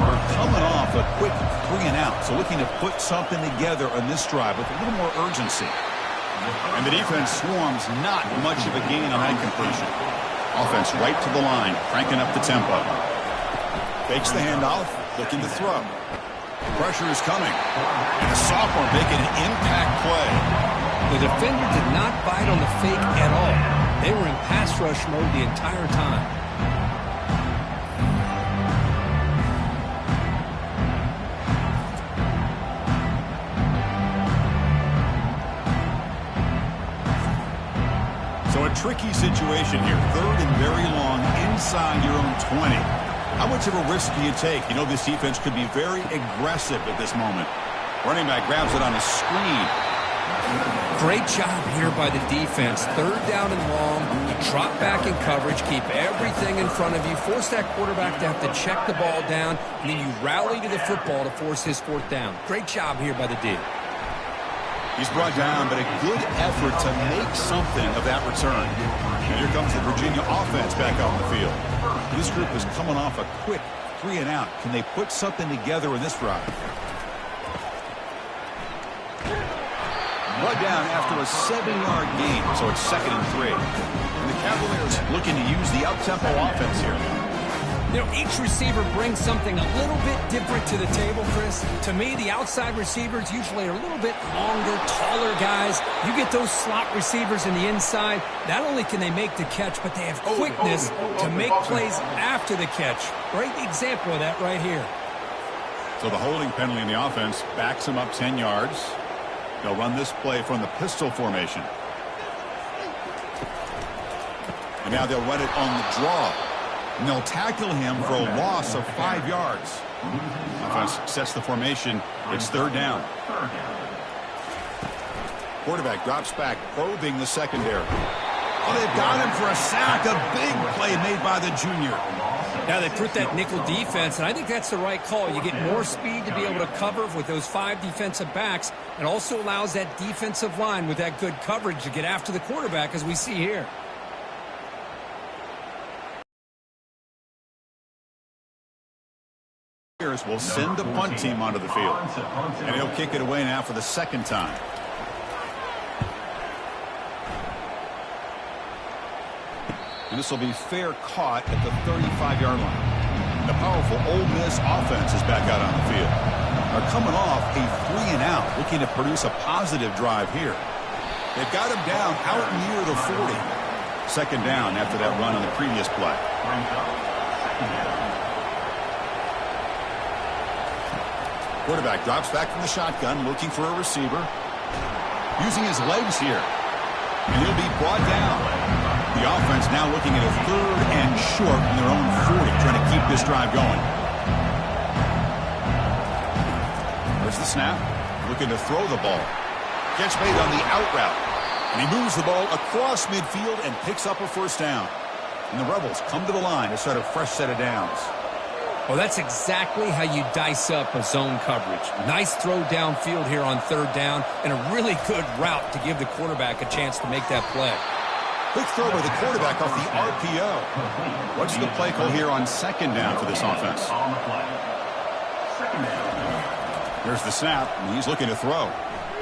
S1: We're coming off a quick 3 and out, so looking to put something together on this drive with a little more urgency. And the defense swarms, not much of a gain on that completion. Offense right to the line, cranking up the tempo. Fakes the handoff, looking to throw. The pressure is coming. And the sophomore making an impact play.
S2: The defender did not bite on the fake at all. They were in pass rush mode the entire time.
S1: So a tricky situation here. 3rd and very long inside your own 20. How much of a risk do you take? You know this defense could be very aggressive at this moment. Running back grabs it on a screen.
S2: Great job here by the defense. Third down and long. You drop back in coverage, keep everything in front of you, force that quarterback to have to check the ball down, and then you rally to the football to force his fourth down. Great job here by the D.
S1: He's brought down, but a good effort to make something of that return. And here comes the Virginia offense back on the field. This group is coming off a quick 3-and-out. Can they put something together in this drive? Brought down after a 7-yard gain, so it's 2nd and 3. And the Cavaliers looking to use the up-tempo offense here.
S2: You know, each receiver brings something a little bit different to the table, Chris. To me, the outside receivers usually are a little bit longer, taller guys. You get those slot receivers in the inside, not only can they make the catch, but they have quickness to make plays after the catch. Great example of that right here.
S1: So the holding penalty in the offense backs him up 10 yards. They'll run this play from the pistol formation. And now they'll run it on the draw. And they'll tackle him for a loss of 5 yards. Offense sets the formation. It's 3rd down. Quarterback drops back, probing the secondary. Oh, they've got him for a sack. A big play made by the junior.
S2: Now they put that nickel defense, and I think that's the right call. You get more speed to be able to cover with those 5 defensive backs, and also allows that defensive line with that good coverage to get after the quarterback, as we see here.
S1: Will send the punt team onto the field. And he'll kick it away now for the 2nd time. And this will be fair caught at the 35-yard line. The powerful Ole Miss offense is back out on the field. They're coming off a 3-and-out, looking to produce a positive drive here. They've got him down out near the 40. 2nd down after that run on the previous play. Quarterback drops back from the shotgun, looking for a receiver. Using his legs here. And he'll be brought down. The offense now looking at a 3rd and short in their own 40, trying to keep this drive going. There's the snap. Looking to throw the ball. Catch made on the out route. And he moves the ball across midfield and picks up a 1st down. And the Rebels come to the line to start a fresh set of downs.
S2: Well, that's exactly how you dice up a zone coverage. Nice throw downfield here on 3rd down, and a really good route to give the quarterback a chance to make that play.
S1: Quick throw by the quarterback off the RPO. What's the play call here on 2nd down for this offense? There's the snap, and he's looking to throw.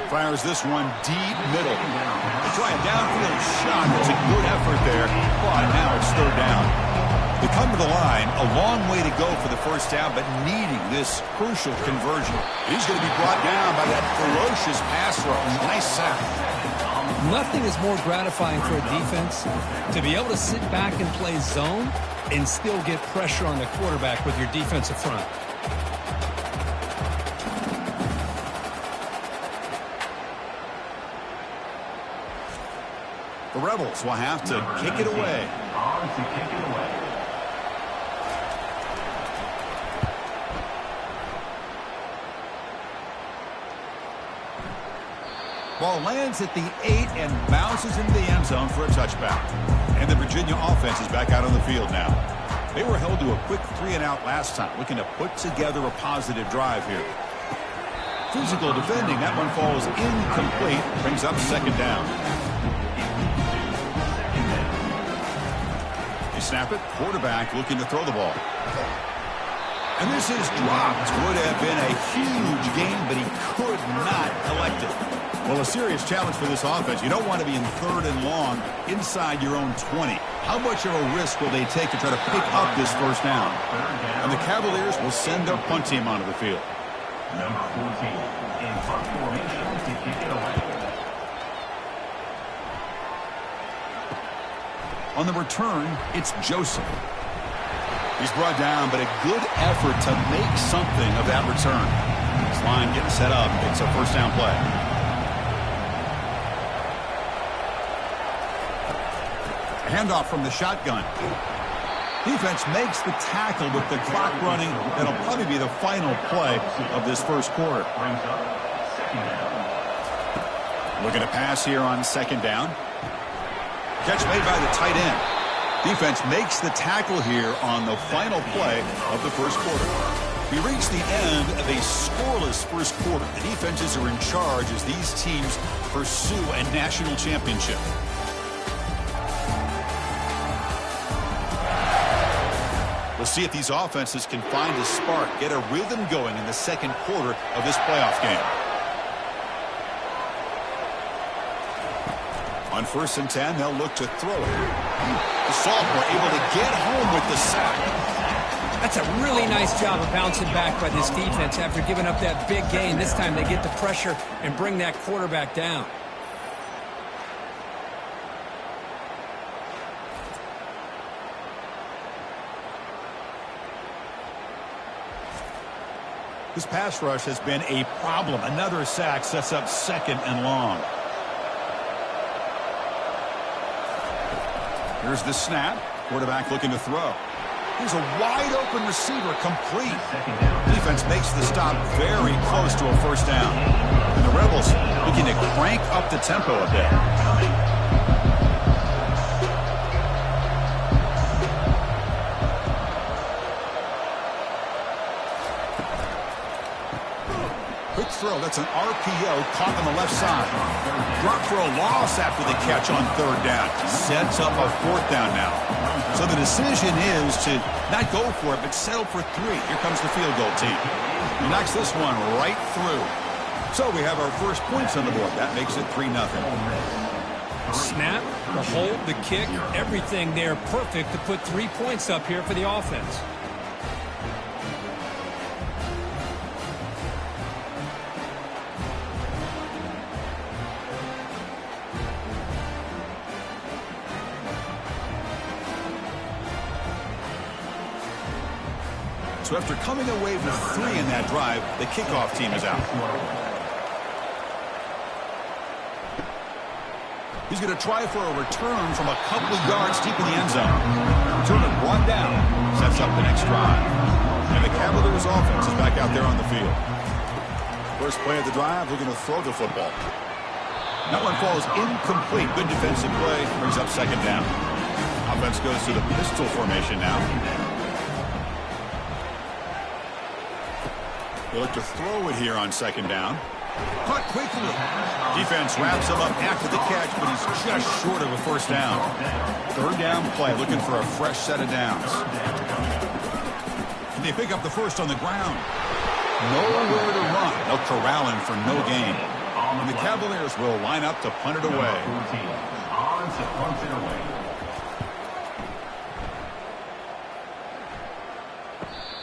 S1: Fires this one deep middle. They try a downfield shot. That's a good effort there, but now it's 3rd down. They come to the line, a long way to go for the 1st down, but needing this crucial conversion. He's going to be brought down by that ferocious pass rush. Nice sack.
S2: Nothing is more gratifying for a defense to be able to sit back and play zone and still get pressure on the quarterback with your defensive front.
S1: The Rebels will have to kick it away. Ball lands at the 8 and bounces into the end zone for a touchback. And the Virginia offense is back out on the field now. They were held to a quick 3-and-out last time, looking to put together a positive drive here. Physical defending, that one falls incomplete, brings up 2nd down. They snap it, quarterback looking to throw the ball. And this is dropped. Would have been a huge gain, but he could not collect it. Well, a serious challenge for this offense. You don't want to be in 3rd and long inside your own 20. How much of a risk will they take to try to pick up this 1st down? And the Cavaliers will send their punt team onto the field.
S4: Number 14 in punt formation to kick it away.
S1: On the return, it's Joseph. He's brought down, but a good effort to make something of that return. This line getting set up. It's a 1st down play. Handoff from the shotgun. Defense makes the tackle with the clock running. That'll probably be the final play of this first quarter. Looking to pass here on second down. Catch made by the tight end. Defense makes the tackle here on the final play of the first quarter. We reach the end of a scoreless first quarter. The defenses are in charge as these teams pursue a national championship. We'll see if these offenses can find a spark, get a rhythm going in the second quarter of this playoff game. On 1st and 10, they'll look to throw it. The sophomore able to get home with the sack.
S2: That's a really nice job of bouncing back by this defense after giving up that big gain. This time they get the pressure and bring that quarterback down.
S1: This pass rush has been a problem. Another sack sets up 2nd and long. Here's the snap. Quarterback looking to throw. Here's a wide-open receiver, complete. Defense makes the stop very close to a first down. And the Rebels looking to crank up the tempo a bit. Quick throw. That's an RPO caught on the left side. Drop for a loss after the catch on 3rd down. Sets up a 4th down now. So the decision is to not go for it, but settle for 3. Here comes the field goal team. He knocks this one right through. So we have our first points on the board. That makes it 3-0.
S2: Snap, the hold, the kick, everything there perfect to put 3 points up here for the offense.
S1: So after coming away with 3 in that drive, the kickoff team is out. He's going to try for a return from a couple of yards deep in the end zone. Return it brought down. Sets up the next drive. And the Cavaliers offense is back out there on the field. First play of the drive, looking to throw the football. That one falls incomplete. Good defensive play. Brings up 2nd down. Offense goes to the pistol formation now. They look to throw it here on 2nd down. Caught quickly. Defense wraps him up after the catch, but he's just short of a first down. 3rd down play, looking for a fresh set of downs. And they pick up the first on the ground. Nowhere to run. They'll corral him for no gain. And the Cavaliers will line up to punt it away.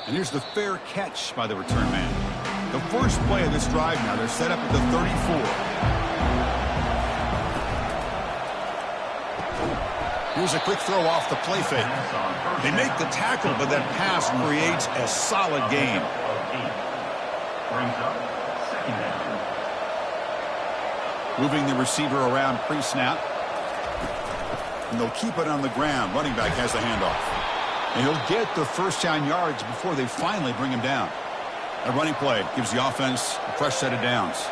S1: And here's the fair catch by the return man. The first play of this drive now, they're set up at the 34. Here's a quick throw off the play fake. They make the tackle, but that pass creates a solid gain. Moving the receiver around pre-snap. And they'll keep it on the ground. Running back has the handoff. And he'll get the first down yards before they finally bring him down. A running play gives the offense a fresh set of downs.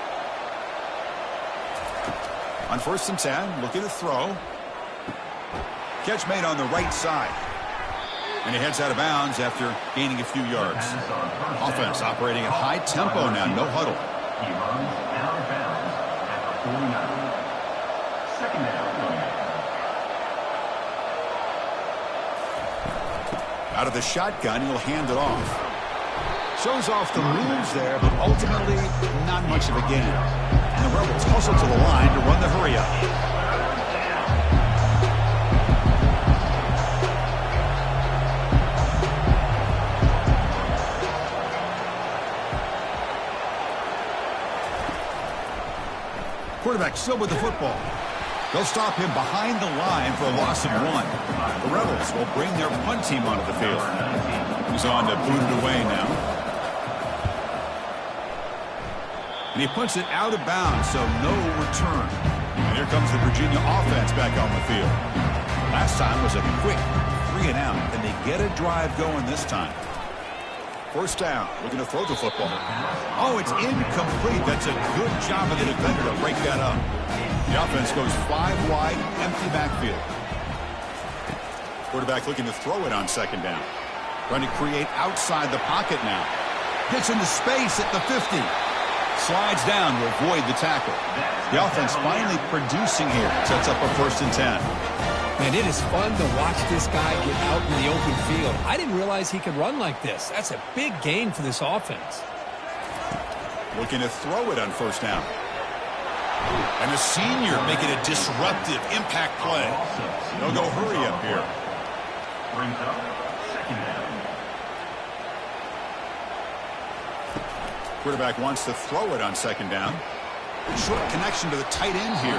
S1: On 1st and 10, looking to throw. Catch made on the right side. And he heads out of bounds after gaining a few yards. Offense operating at high tempo now, no huddle.
S4: He runs out of bounds at the 49. 2nd down.
S1: Out of the shotgun, he'll hand it off. Shows off the moves there, but ultimately not much of a gain. And the Rebels hustle to the line to run the hurry up. Quarterback still with the football. They'll stop him behind the line for a loss of 1. The Rebels will bring their punt team onto the field. He's on to boot it away now. And he punts it out of bounds, so no return. And here comes the Virginia offense back on the field. Last time was a quick 3 and out. Can they get a drive going this time? First down. Looking to throw the football. Oh, it's incomplete. That's a good job of the defender to break that up. The offense goes 5 wide, empty backfield. Quarterback looking to throw it on second down. Trying to create outside the pocket now. Gets into space at the 50. Slides down to avoid the tackle. The offense finally producing here. Sets up a 1st and 10.
S2: Man, it is fun to watch this guy get out in the open field. I didn't realize he could run like this. That's a big gain for this offense.
S1: Looking to throw it on 1st down. And the senior making a disruptive impact play. They'll go hurry up here.
S4: Brings up 2nd down.
S1: Quarterback wants to throw it on 2nd down. Short connection to the tight end here.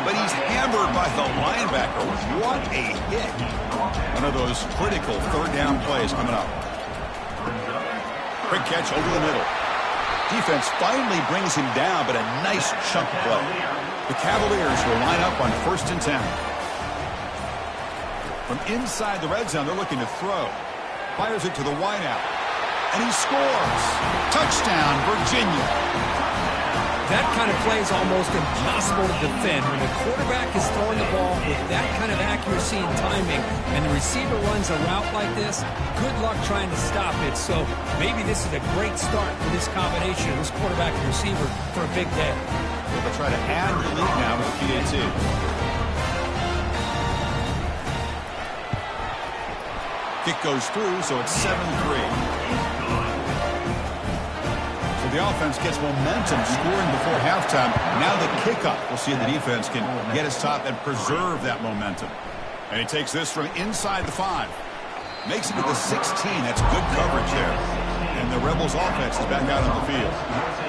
S1: But he's hammered by the linebacker. What a hit. One of those critical 3rd down plays coming up. Quick catch over the middle. Defense finally brings him down, but a nice chunk play. The Cavaliers will line up on 1st and 10. From inside the red zone, they're looking to throw. Fires it to the wideout. And he scores. Touchdown, Virginia.
S2: That kind of play is almost impossible to defend. When the quarterback is throwing the ball with that kind of accuracy and timing, and the receiver runs a route like this, good luck trying to stop it. So maybe this is a great start for this combination of this quarterback and receiver for a big day.
S1: They'll try to add the lead now with the PAT. Kick goes through, so it's 7-3. So the offense gets momentum, scoring before halftime. Now the kickoff. We'll see if the defense can get his top and preserve that momentum. And he takes this from inside the 5. Makes it to the 16. That's good coverage there. And the Rebels offense is back out on the field.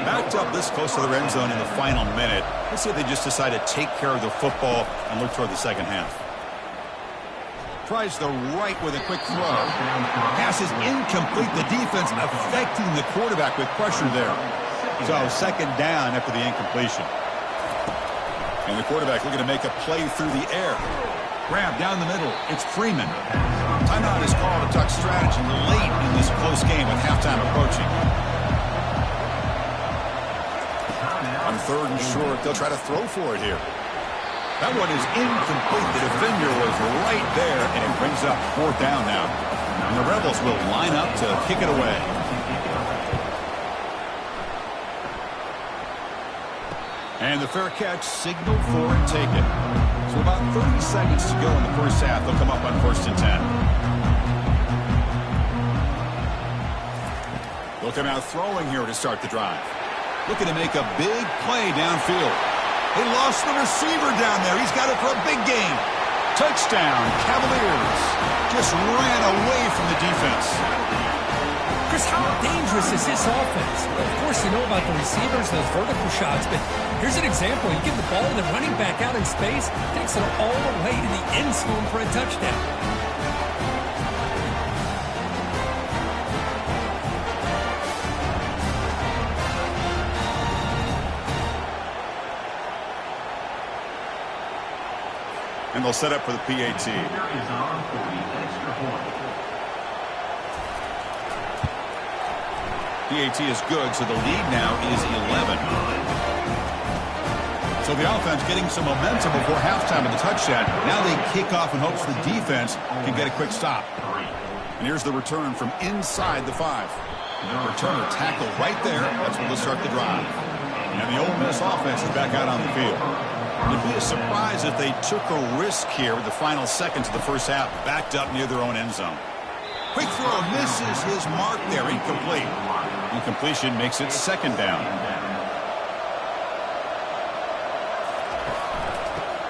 S1: Backed up this close to the end zone in the final minute. Let's see if they just decide to take care of the football and look toward the second half. Tries the right with a quick throw. Pass is incomplete. The defense affecting the quarterback with pressure there. So 2nd down after the incompletion. And the quarterback looking to make a play through the air. Grab down the middle. It's Freeman. Timeout is called to tuck strategy late in this close game with halftime approaching. On 3rd and short, they'll try to throw for it here. That one is incomplete. The defender was right there, and it brings up 4th down now. And the Rebels will line up to kick it away. And the fair catch signaled for and taken. So about 30 seconds to go in the first half. They'll come up on 1st and 10. They'll come out throwing here to start the drive. Looking to make a big play downfield. They lost the receiver down there. He's got it for a big game. Touchdown, Cavaliers. Just ran away from the defense.
S2: Chris, how dangerous is this offense? Well, of course, you know about the receivers, those vertical shots, but here's an example. You give the ball and the running back out in space, takes it all the way to the end zone for a touchdown.
S1: And they'll set up for the PAT. PAT is good, so the lead now is 11. So the offense getting some momentum before halftime of the touchdown. Now they kick off in hopes the defense can get a quick stop. And here's the return from inside the 5. Returner tackled right there. That's where they'll start the drive. And the Ole Miss offense is back out on the field. It'd be a surprise if they took a risk here with the final seconds of the first half, backed up near their own end zone. Quick throw misses his mark there, incomplete. Incompletion makes it 2nd down.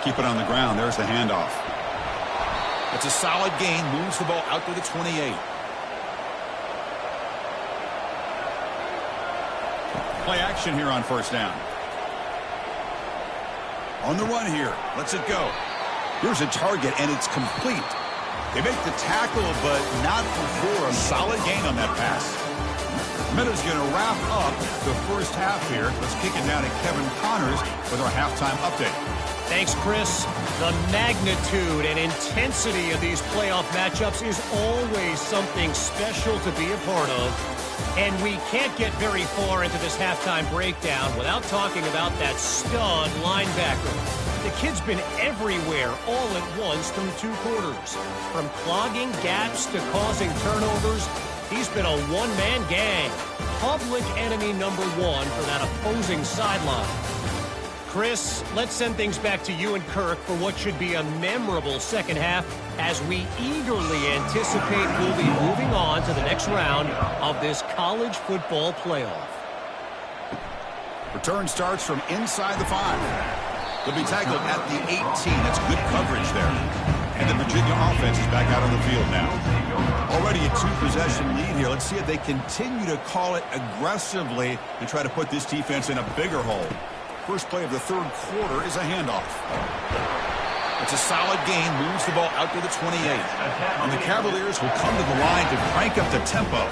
S1: Keep it on the ground. There's the handoff. It's a solid gain. Moves the ball out to the 28. Play action here on 1st down. On the run here. Lets it go. Here's a target, and it's complete. They make the tackle, but not before a solid gain on that pass. Minute's going to wrap up the first half here. Let's kick it down to Kevin Connors with our halftime update.
S3: Thanks, Chris. The magnitude and intensity of these playoff matchups is always something special to be a part of. And we can't get very far into this halftime breakdown without talking about that stud linebacker. The kid's been everywhere all at once through 2 quarters. From clogging gaps to causing turnovers, he's been a one-man gang. Public enemy number 1 for that opposing sideline. Chris, let's send things back to you and Kirk for what should be a memorable second half as we eagerly anticipate we'll be moving on to the next round of this college football playoff.
S1: Return starts from inside the 5. They'll be tackled at the 18. That's good coverage there. And the Virginia offense is back out on the field now. Already a 2-possession lead here. Let's see if they continue to call it aggressively and try to put this defense in a bigger hole. First play of the 3rd quarter is a handoff. It's a solid gain, moves the ball out to the 28. And the Cavaliers will come to the line to crank up the tempo.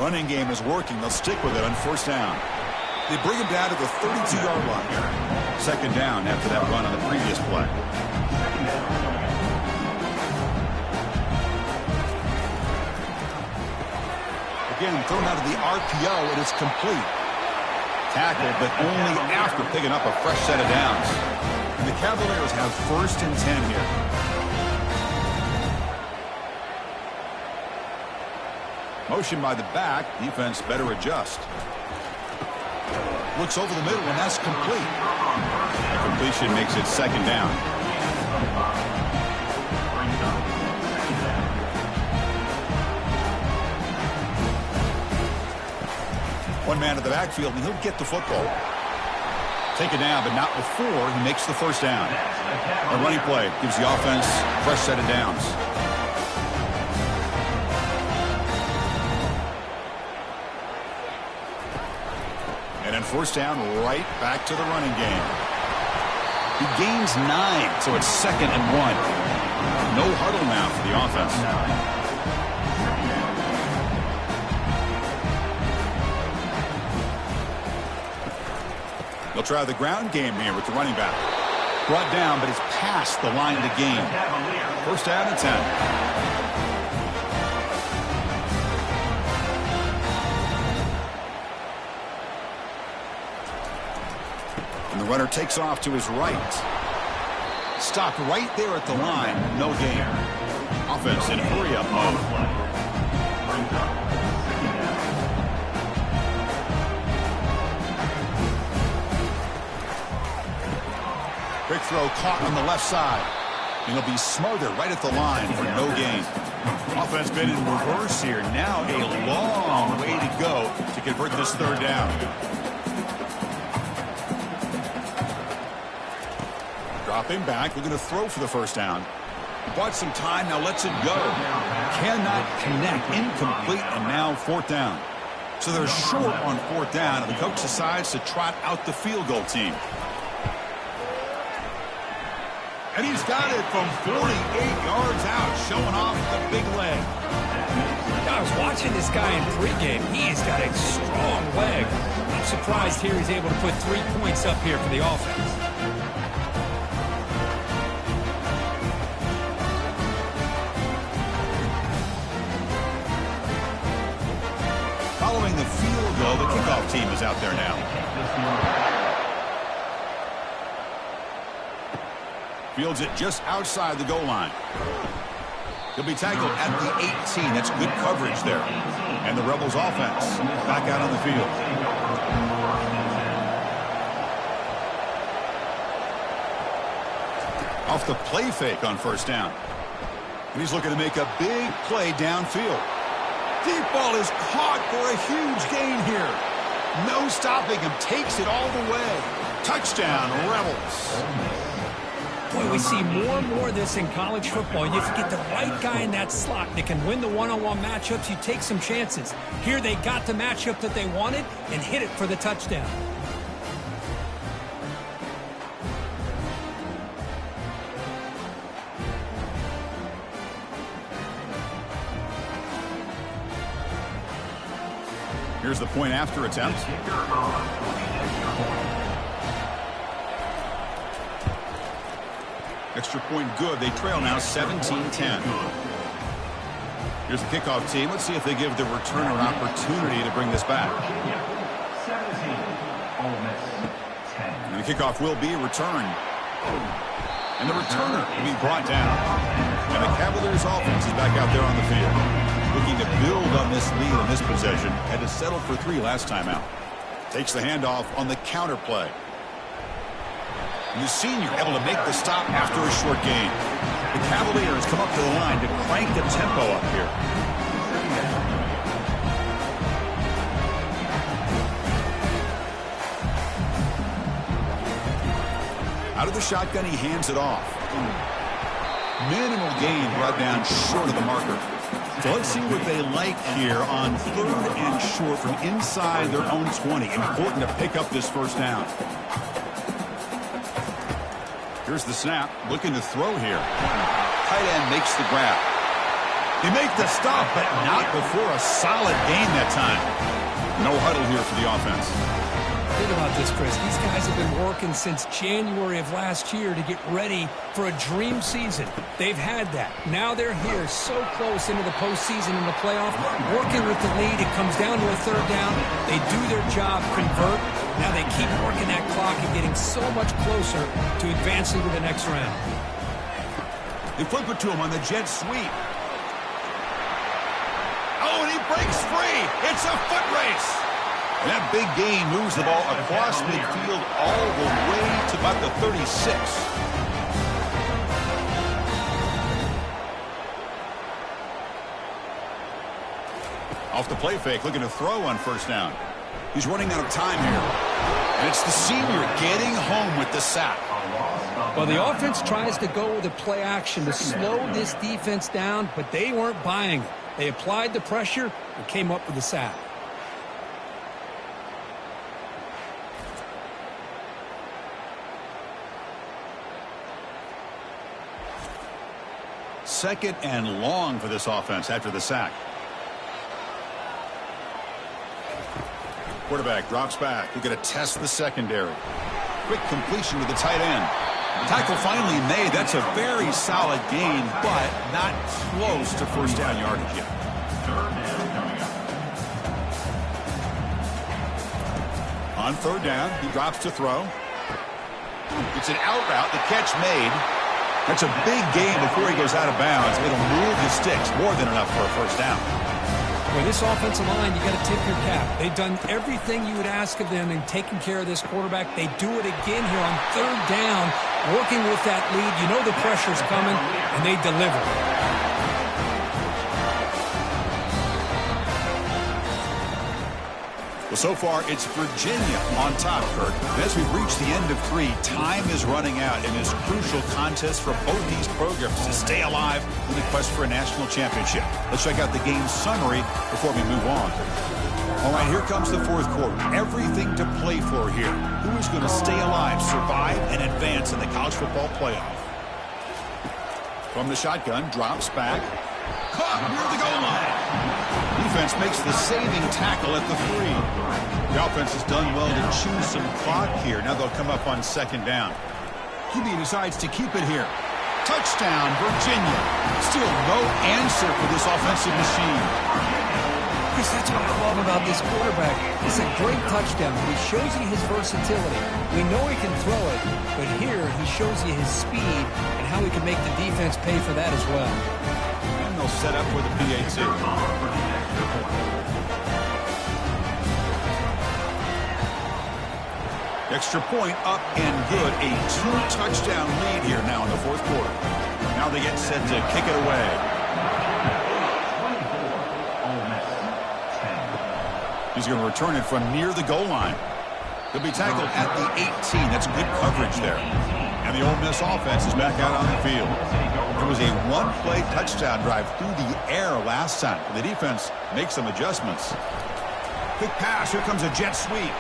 S1: Running game is working. They'll stick with it on 1st down. They bring him down to the 32-yard line. 2nd down after that run on the previous play. Again, thrown out of the RPO, and it's complete. Tackled, but only after picking up a fresh set of downs. And the Cavaliers have 1st and 10 here. Motion by the back. Defense better adjust. Looks over the middle, and that's complete. The completion makes it 2nd down. One man in the backfield, and he'll get the football. Take it down, but not before he makes the 1st down. A running play gives the offense a fresh set of downs. And then 1st down, right back to the running game. He gains 9, so it's 2nd and 1. No huddle now for the offense. They'll try the ground game here with the running back. Brought down, but it's past the line of the game. 1st down and 10. And the runner takes off to his right. Stopped right there at the line. No gain. Offense in hurry-up mode. Quick throw caught on the left side. And he'll be smothered right at the line for no gain. Offense been in reverse here. Now a long way to go to convert this 3rd down. Dropping back. We're going to throw for the 1st down. Bought some time. Now lets it go. Cannot connect. Incomplete. And now 4th down. So they're short on 4th down. And the coach decides to trot out the field goal team. And he's got it from 48 yards out, showing off the big leg.
S2: I was watching this guy in pregame. He's got a strong leg. I'm surprised here he's able to put 3 points up here for the offense.
S1: Following the field goal, the kickoff team is out there now. Fields it just outside the goal line. He'll be tackled at the 18. That's good coverage there. And the Rebels offense back out on the field. Off the play fake on 1st down. And he's looking to make a big play downfield. Deep ball is caught for a huge gain here. No stopping him. Takes it all the way. Touchdown, Rebels.
S2: Boy, we see more and more of this in college football. You have to get the right guy in that slot that can win the one-on-one matchups. You take some chances. Here they got the matchup that they wanted and hit it for the touchdown.
S1: Here's the point after attempt. Extra point good. They trail now 17-10. Here's the kickoff team. Let's see if they give the returner an opportunity to bring this back.
S4: 17. Ole Miss 10.
S1: And the kickoff will be returned. And the returner will be brought down. And the Cavaliers offense is back out there on the field. Looking to build on this lead in this possession. Had to settle for 3 last time out. Takes the handoff on the counter play. And the senior able to make the stop after a short gain. The Cavaliers come up to the line to crank the tempo up here. Out of the shotgun, he hands it off. Minimal gain brought down short of the marker. So let's see what they like here on 3rd and short from inside their own 20. Important to pick up this first down. Here's the snap. Looking to throw here. Tight end makes the grab. They make the stop, but not before a solid gain that time. No huddle here for the offense.
S2: Think about this, Chris. These guys have been working since January of last year to get ready for a dream season. They've had that. Now they're here so close into the postseason and the playoff, working with the lead. It comes down to a 3rd down. They do their job, convert. Now they keep working that clock and getting so much closer to advancing to the next round.
S1: They flip it to him on the jet sweep. Oh, and he breaks free. It's a foot race. That big gain moves the ball across midfield all the way to about the 36. Off the play fake, looking to throw on 1st down. He's running out of time here. And it's the senior getting home with the sack.
S2: Well, the offense tries to go with a play action to slow this defense down, but they weren't buying it. They applied the pressure and came up with the sack.
S1: Second and long for this offense after the sack. Quarterback drops back. We're going to test the secondary. Quick completion to the tight end. Tackle finally made. That's a very solid gain, but not close to 1st down yardage yet.
S4: 3rd down coming up.
S1: On 3rd down, he drops to throw. It's an out route. The catch made. That's a big gain before he goes out of bounds. It'll move the sticks. More than enough for a 1st down.
S2: For this offensive line, you got to tip your cap. They've done everything you would ask of them in taking care of this quarterback. They do it again here on 3rd down, working with that lead. You know the pressure's coming, and they deliver.
S1: Well, so far, it's Virginia on top, Kirk. And as we've reached the end of 3, time is running out in this crucial contest for both these programs to stay alive in the quest for a national championship. Let's check out the game summary before we move on. All right, here comes the 4th quarter. Everything to play for here. Who is going to stay alive, survive, and advance in the college football playoff? From the shotgun, drops back. Caught near the goal line. Defense makes the saving tackle at the 3. The offense has done well to chew some clock here. Now they'll come up on 2nd down. QB decides to keep it here. Touchdown, Virginia. Still no answer for this offensive machine.
S2: Chris, that's what I love about this quarterback. It's a great touchdown, but he shows you his versatility. We know he can throw it, but here he shows you his speed and how he can make the defense pay for that as well.
S1: And they'll set up for the PAT. Extra point up and good. A 2-touchdown lead here now in the 4th quarter. Now they get set to kick it away.
S4: 24. Ole Miss 10.
S1: He's going to return it from near the goal line. He'll be tackled at the 18. That's good coverage there. And the Ole Miss offense is back out on the field. It was a 1-play touchdown drive through the air last time. The defense makes some adjustments. Quick pass. Here comes a jet sweep.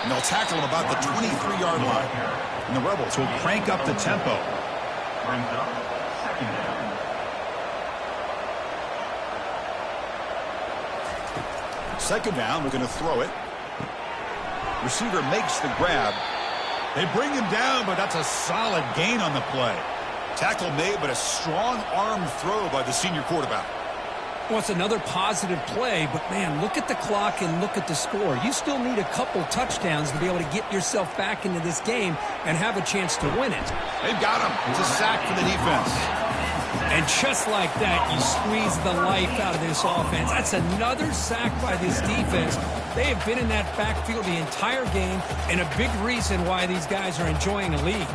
S1: And they'll tackle him about the 23-yard line. And the Rebels will crank up the tempo.
S4: Brings up 2nd down.
S1: Second down, we're going to throw it. Receiver makes the grab. They bring him down, but that's a solid gain on the play. Tackle made, but a strong arm throw by the senior quarterback.
S2: Well, it's another positive play, but, man, look at the clock and look at the score. You still need a couple touchdowns to be able to get yourself back into this game and have a chance to win it.
S1: They've got him. It's a sack for the defense.
S2: And just like that, you squeeze the life out of this offense. That's another sack by this defense. They have been in that backfield the entire game, and a big reason why these guys are enjoying the lead.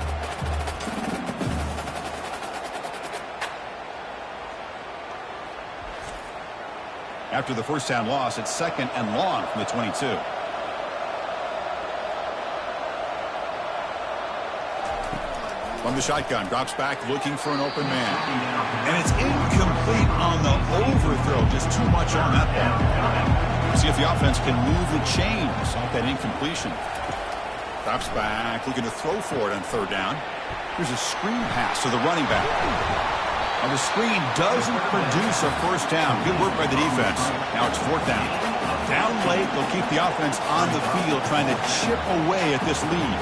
S1: After the first down loss, it's second and long from the 22. From the shotgun, drops back looking for an open man. And it's incomplete on the overthrow. Just too much on that ball. See if the offense can move the chains off that incompletion. Drops back, looking to throw for it on third down. Here's a screen pass to the running back. Now the screen doesn't produce a first down. Good work by the defense. Now it's fourth down. Down late, they'll keep the offense on the field trying to chip away at this lead.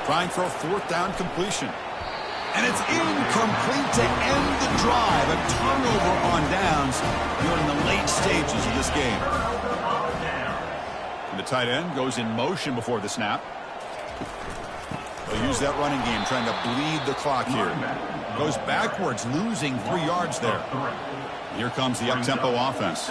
S1: Trying for a fourth down completion. And it's incomplete to end the drive. A turnover on downs during the late stages of this game. And the tight end goes in motion before the snap. They'll use that running game, trying to bleed the clock here. Goes backwards, losing 3 yards there. Here comes the up-tempo offense.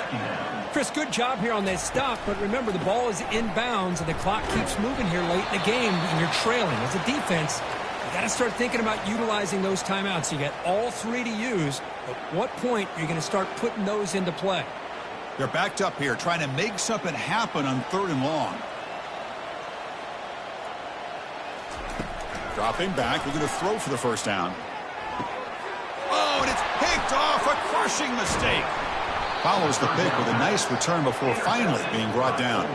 S2: Chris, good job here on that stop, but remember, the ball is inbounds, and the clock keeps moving here late in the game, and you're trailing. As a defense, you got to start thinking about utilizing those timeouts. You got all 3 to use. At what point are you going to start putting those into play?
S1: They're backed up here, trying to make something happen on third and long. Dropping back, we're going to throw for the first down. Oh, and it's picked off, a crushing mistake. Follows the pick with a nice return before finally being brought down.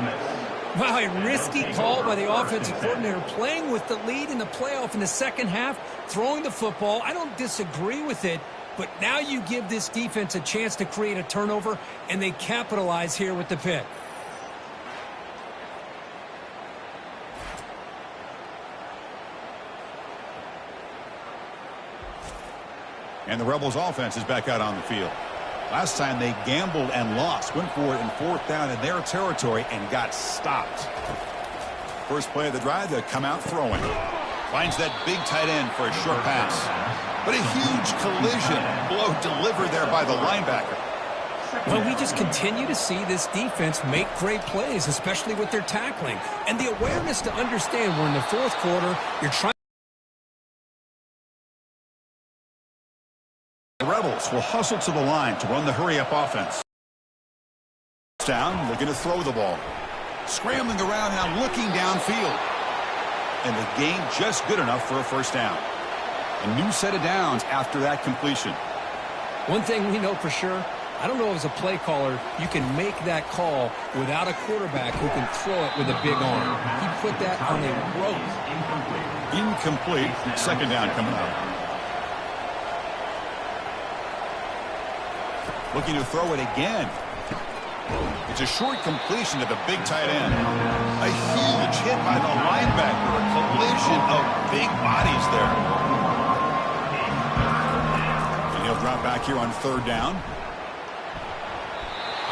S2: Wow, a risky call by the offensive coordinator, playing with the lead in the playoff in the second half, throwing the football. I don't disagree with it, but now you give this defense a chance to create a turnover, and they capitalize here with the pick.
S1: And the Rebels offense is back out on the field. Last time they gambled and lost. Went for it in fourth down in their territory and got stopped. First play of the drive, they come out throwing. Finds that big tight end for a short pass. But a huge collision blow delivered there by the linebacker.
S2: Well, we just continue to see this defense make great plays, especially with their tackling. And the awareness to understand we're in the fourth quarter, you're trying.
S1: The Rebels will hustle to the line to run the hurry-up offense. Down, looking to throw the ball. Scrambling around now, looking downfield. And the gain just good enough for a first down. A new set of downs after that completion.
S2: One thing we know for sure, I don't know as a play caller, you can make that call without a quarterback who can throw it with a big arm. He put that on a rope.
S1: Incomplete. Second down coming up. Looking to throw it again. It's a short completion to the big tight end. A huge hit by the linebacker. A collision of big bodies there. And he'll drop back here on third down.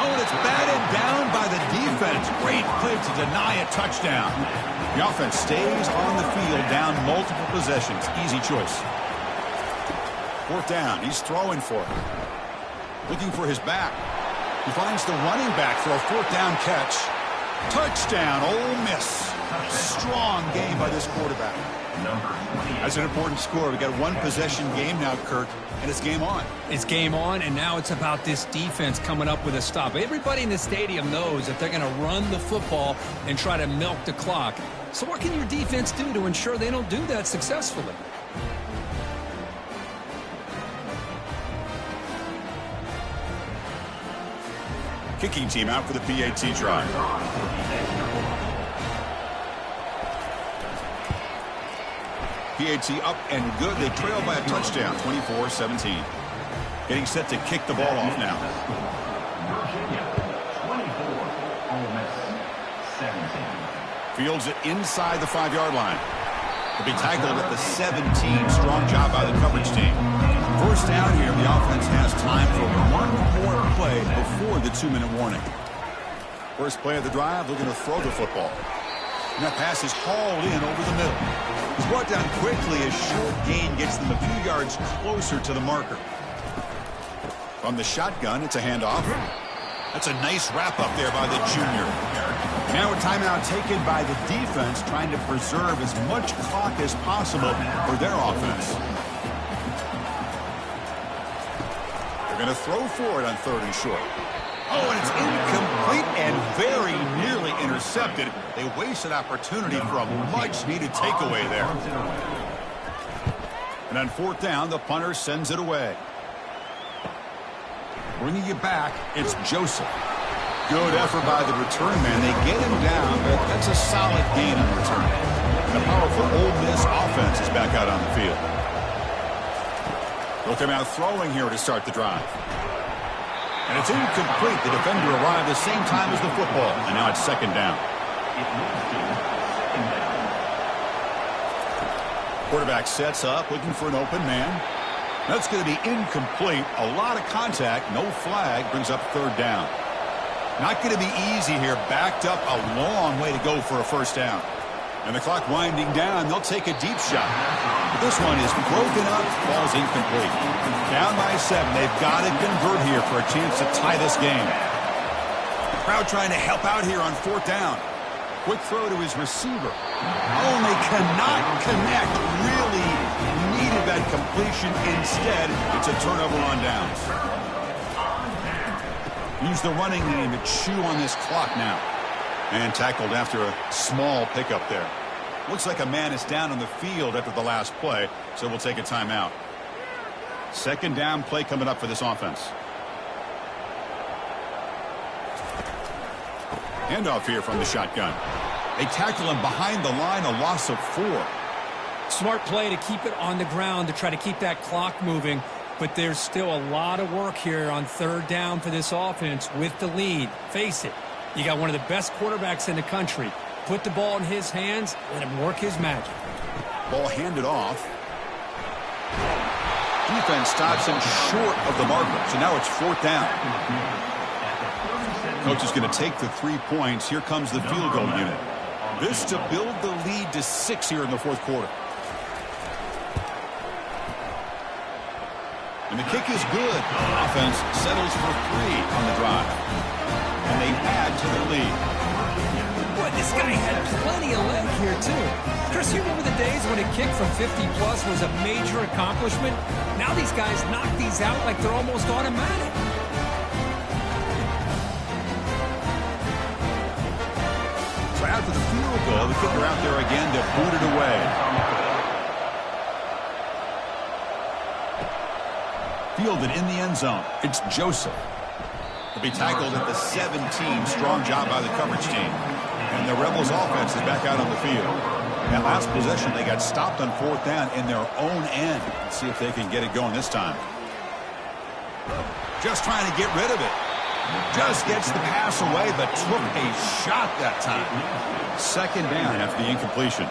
S1: Oh, and it's batted down by the defense. Great play to deny a touchdown. The offense stays on the field, down multiple possessions. Easy choice. Fourth down. He's throwing for it. Looking for his back. He finds the running back for a fourth down catch. Touchdown, Ole Miss. Strong game by this quarterback. That's an important score. We've got a one-possession game now, Kirk, and it's game on.
S2: It's game on, and now it's about this defense coming up with a stop. Everybody in the stadium knows that they're going to run the football and try to milk the clock. So what can your defense do to ensure they don't do that successfully?
S1: Kicking team out for the PAT try. PAT up and good. They trail by a touchdown, 24-17. Getting set to kick the ball off now.
S4: Virginia, 24. Ole Miss, 17.
S1: Fields it inside the 5-yard line. To be tackled at the 17. Strong job by the coverage team. First down here, the offense has time for one more play before the 2-minute warning. First play of the drive, looking to throw the football. And that pass is hauled in over the middle. He's brought down quickly as short gain gets them a few yards closer to the marker. From the shotgun, it's a handoff. That's a nice wrap up there by the junior. Now a timeout taken by the defense, trying to preserve as much clock as possible for their offense. They're going to throw for it on 3rd and short. Oh, and it's incomplete and very nearly intercepted. They wasted opportunity for a much-needed takeaway there. And on 4th down, the punter sends it away. Bringing it back, it's Joseph. Good effort by the return man. They get him down, but that's a solid gain on the return. The powerful Ole Miss offense is back out on the field. They'll come out throwing here to start the drive. And it's incomplete. The defender arrived the same time as the football. And now it's 2nd down. Quarterback sets up, looking for an open man. That's going to be incomplete. A lot of contact. No flag. Brings up 3rd down. Not going to be easy here. Backed up a long way to go for a first down. And the clock winding down. They'll take a deep shot. But this one is broken up. Ball's incomplete. Down by 7. They've got to convert here for a chance to tie this game. Crowd trying to help out here on 4th down. Quick throw to his receiver. Oh, and they cannot connect. Really needed that completion. Instead, it's a turnover on downs. Use the running game to chew on this clock now. And tackled after a small pickup there. Looks like a man is down on the field after the last play, so we'll take a timeout. 2nd down play coming up for this offense. Handoff here from the shotgun. They tackle him behind the line, a loss of 4.
S2: Smart play to keep it on the ground to try to keep that clock moving. But there's still a lot of work here on 3rd down for this offense with the lead. Face it, you got one of the best quarterbacks in the country. Put the ball in his hands, let him work his magic.
S1: Ball handed off. Defense stops him short of the marker, so now it's 4th down. Coach is going to take the 3 points. Here comes the field goal unit. This to build the lead to 6 here in the 4th quarter. And the kick is good. Offense settles for 3 on the drive. And they add to the lead.
S2: Boy, this guy had plenty of leg here, too. Chris, you remember the days when a kick from 50-plus was a major accomplishment? Now these guys knock these out like they're almost automatic.
S1: So after the field goal, the kicker out there again to boot it away. Fielded in the end zone. It's Joseph. He'll be tackled at the 17. Strong job by the coverage team. And the Rebels offense is back out on the field. That last possession, they got stopped on 4th down in their own end. Let's see if they can get it going this time. Just trying to get rid of it. Just gets the pass away, but took a shot that time. 2nd down after the incompletion.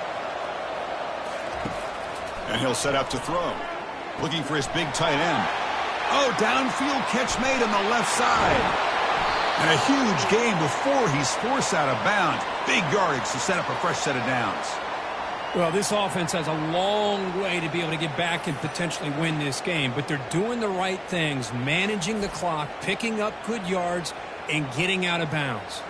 S1: And he'll set up to throw. Looking for his big tight end. Oh, downfield catch made on the left side. And a huge gain before he's forced out of bounds. Big yardage to set up a fresh set of downs.
S2: Well, this offense has a long way to be able to get back and potentially win this game, but they're doing the right things, managing the clock, picking up good yards, and getting out of bounds.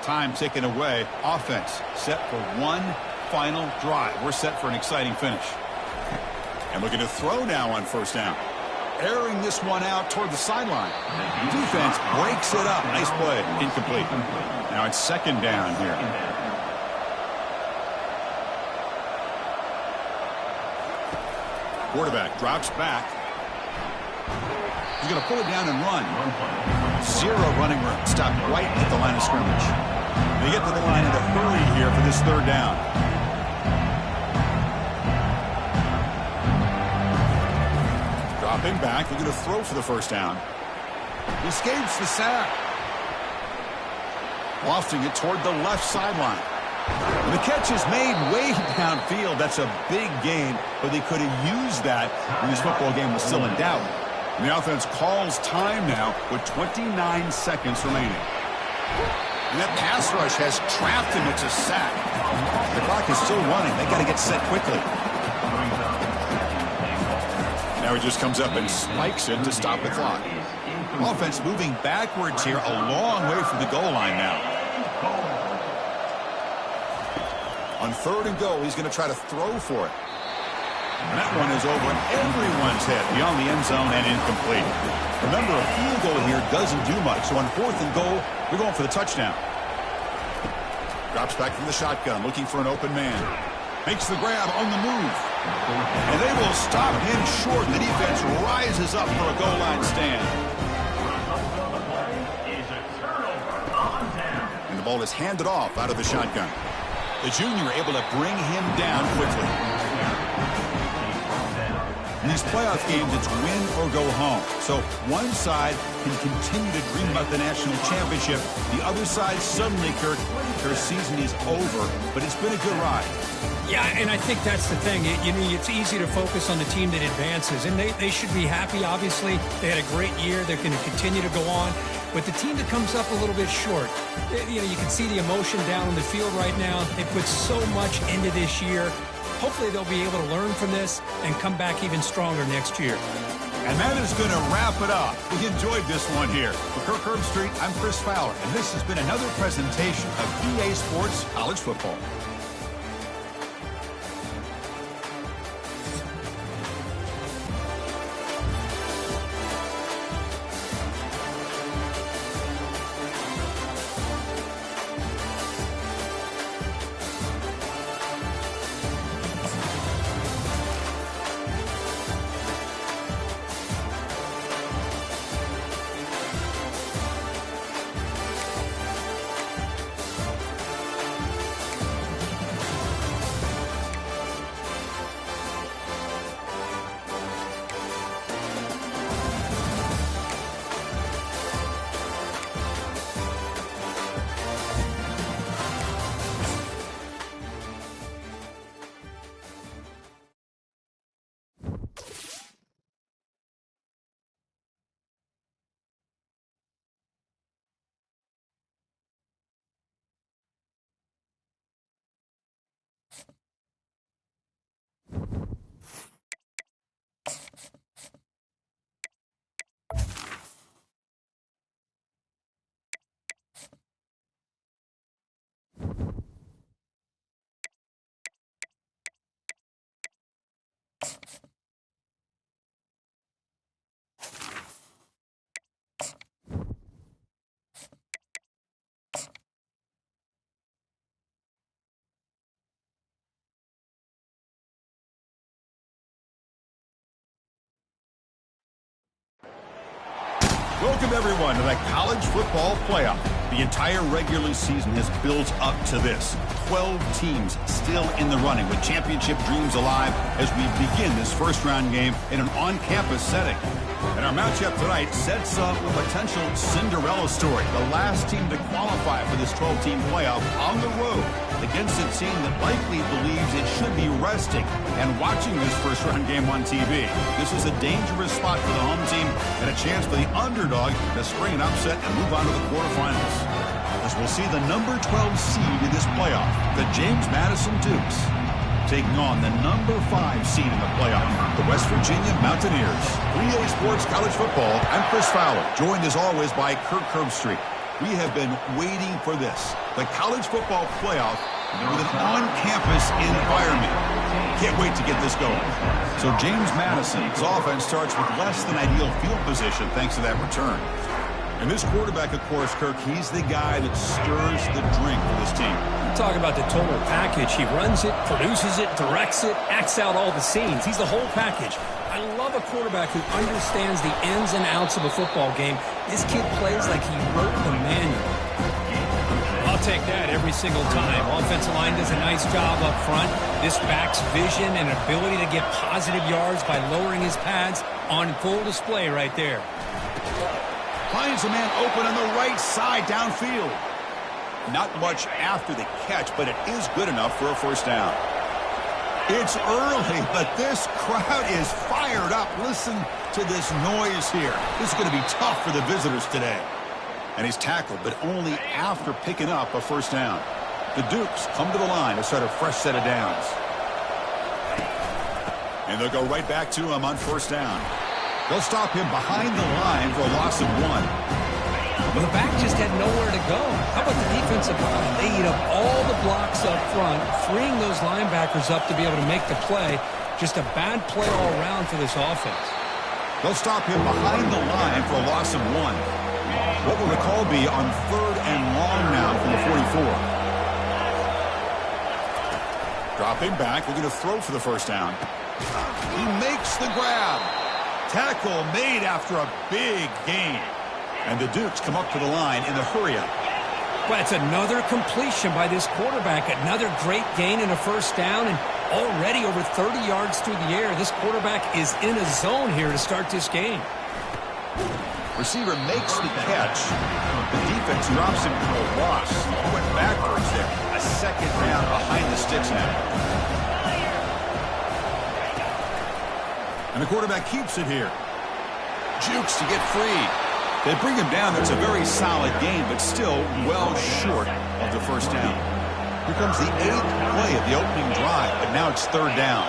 S1: Time ticking away. Offense set for one final drive. We're set for an exciting finish. And looking to throw now on 1st down. Airing this one out toward the sideline. Defense breaks it up. Nice play. Incomplete. Now it's 2nd down here. Quarterback drops back. He's going to pull it down and run. 0 running room. Stopped right at the line of scrimmage. They They get to the line in a hurry here for this third down. Dropping back, they're going to throw for the first down. He escapes the sack. Lofting it toward the left sideline. And the catch is made way downfield. That's a big gain, but they could have used that when this football game was still in doubt. And the offense calls time now with 29 seconds remaining. And that pass rush has trapped him. It's a sack. The clock is still running. They got to get set quickly. Now he just comes up and spikes it to stop the clock. Offense moving backwards here, a long way from the goal line now. On third and goal, he's going to try to throw for it. And that one is over everyone's head beyond the end zone and incomplete. Remember, a field goal here doesn't do much. So on fourth and goal, we're going for the touchdown. Drops back from the shotgun, looking for an open man. Makes the grab on the move. And they will stop him short. The defense rises up for a goal line stand. And the ball is handed off out of the shotgun. The junior able to bring him down quickly. In these playoff games, it's win or go home. So one side can continue to dream about the national championship. The other side suddenly, Kirk, their season is over. But it's been a good ride.
S2: Yeah, and I think that's the thing. It's easy to focus on the team that advances, and they should be happy, obviously. They had a great year. They're going to continue to go on. But the team that comes up a little bit short, you can see the emotion down on the field right now. They put so much into this year. Hopefully they'll be able to learn from this and come back even stronger next year.
S1: And that is going to wrap it up. We enjoyed this one here. For Kirk Herbstreit, I'm Chris Fowler, and this has been another presentation of EA Sports College Football. Welcome, everyone, to the College Football Playoff. The entire regular season has built up to this. 12 teams still in the running with championship dreams alive as we begin this first-round game in an on-campus setting. And our matchup tonight sets up a potential Cinderella story. The last team to qualify for this 12-team playoff on the road against a team that likely believes it should be resting and watching this first-round game on TV. This is a dangerous spot for the home team and a chance for the underdog to spring an upset and move on to the quarterfinals. As we'll see the number 12 seed in this playoff, the James Madison Dukes, taking on the number 5 seed in the playoff, the West Virginia Mountaineers. EA Sports College Football, I'm Chris Fowler, joined as always by Kirk Herbstreit. We have been waiting for this, the college football playoff with an on-campus environment. Can't wait to get this going. So James Madison's offense starts with less than ideal field position thanks to that return. And this quarterback, of course, Kirk, he's the guy that stirs the drink for this team.
S2: You talk about the total package. He runs it, produces it, directs it, acts out all the scenes. He's the whole package. I love a quarterback who understands the ins and outs of a football game. This kid plays like he wrote the manual. I'll take that every single time. Offensive line does a nice job up front. This back's vision and ability to get positive yards by lowering his pads on full display right there.
S1: Finds a man open on the right side downfield. Not much after the catch, but it is good enough for a first down. It's early, but this crowd is fired up. Listen to this noise here. This is going to be tough for the visitors today. And he's tackled, but only after picking up a first down. The Dukes come to the line to start a fresh set of downs. And they'll go right back to him on first down. They'll stop him behind the line for a loss of 1.
S2: Well, the back just had nowhere to go. How about the defensive line? They eat up all the blocks up front, freeing those linebackers up to be able to make the play. Just a bad play all around for this offense.
S1: They'll stop him behind the line for a loss of 1. What will the call be on 3rd and long now from the 44? Dropping back, looking to throw for the first down. He makes the grab. Tackle made after a big gain. And the Dukes come up to the line in the hurry-up.
S2: Well, it's another completion by this quarterback. Another great gain in a first down, and already over 30 yards through the air. This quarterback is in a zone here to start this game.
S1: Receiver makes the catch. The defense drops him for a loss. He went backwards there. A second down behind the sticks now. And the quarterback keeps it here. Jukes to get free. They bring him down. That's a very solid gain, but still well short of the first down. Here comes the 8th play of the opening drive, but now it's 3rd down.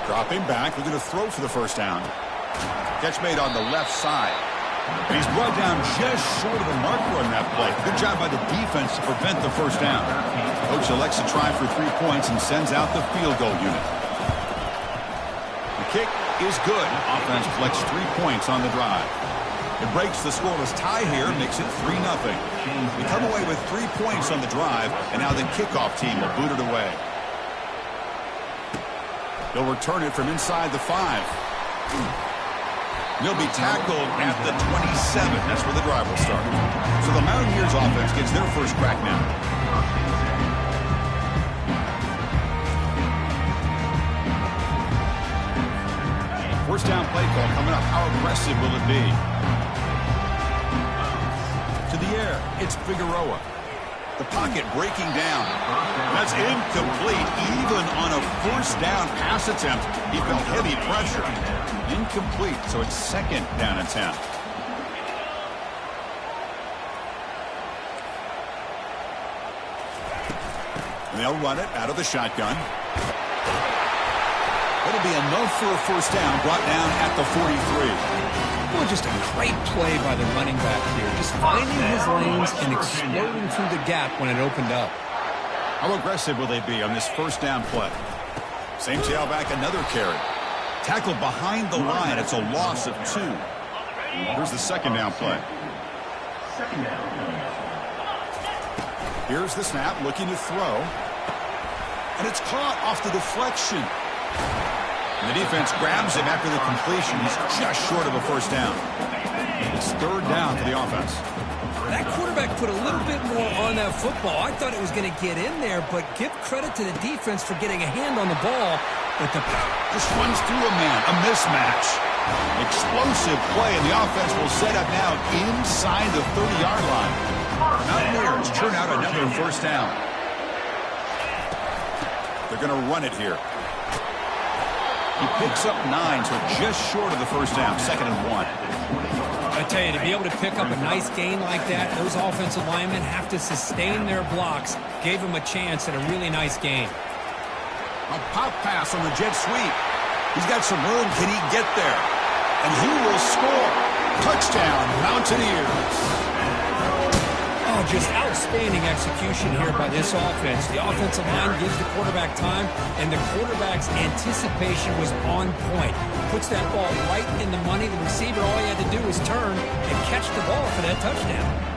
S1: Dropping back, looking to throw for the first down. Catch made on the left side. And he's brought down just short of the marker on that play. Good job by the defense to prevent the first down. Coach elects to try for 3 points and sends out the field goal unit. The kick is good. Offense collects 3 points on the drive. It breaks the scoreless tie here, makes it 3-0. We come away with 3 points on the drive, and now the kickoff team will boot it away. They'll return it from inside the 5. They'll be tackled at the 27. That's where the drive will start. So the Mountaineers offense gets their first crack now. First down play call coming up. How aggressive will it be? To the air, it's Figueroa. The pocket breaking down. That's incomplete. Even on a first down pass attempt, he felt heavy pressure. Incomplete, so it's 2nd down and 10. And they'll run it out of the shotgun. That'll be enough for a first down, brought down at the 43.
S2: Well, just a great play by the running back here. Just finding his lanes and exploding through the gap when it opened up.
S1: How aggressive will they be on this first down play? Same tailback, another carry. Tackled behind the line. It's a loss of 2. Here's the 2nd down play. Here's the snap, looking to throw. And it's caught off the deflection. And the defense grabs him after the completion. He's just short of a first down. It's 3rd down for the offense.
S2: That quarterback put a little bit more on that football. I thought it was going to get in there, but give credit to the defense for getting a hand on the ball. But the
S1: just runs through a man, a mismatch. Explosive play, and the offense will set up now inside the 30-yard line. Mountaineers turn out another first down. They're going to run it here. He picks up 9, so just short of the first down, 2nd and 1.
S2: I tell you, to be able to pick up a nice gain like that, those offensive linemen have to sustain their blocks. Gave him a chance at a really nice gain.
S1: A pop pass on the jet sweep. He's got some room. Can he get there? And he will score. Touchdown, Mountaineers.
S2: Oh, just outstanding execution here by this offense. The offensive line gives the quarterback time, and the quarterback's anticipation was on point. Puts that ball right in the money. The receiver, all he had to do was turn and catch the ball for that touchdown.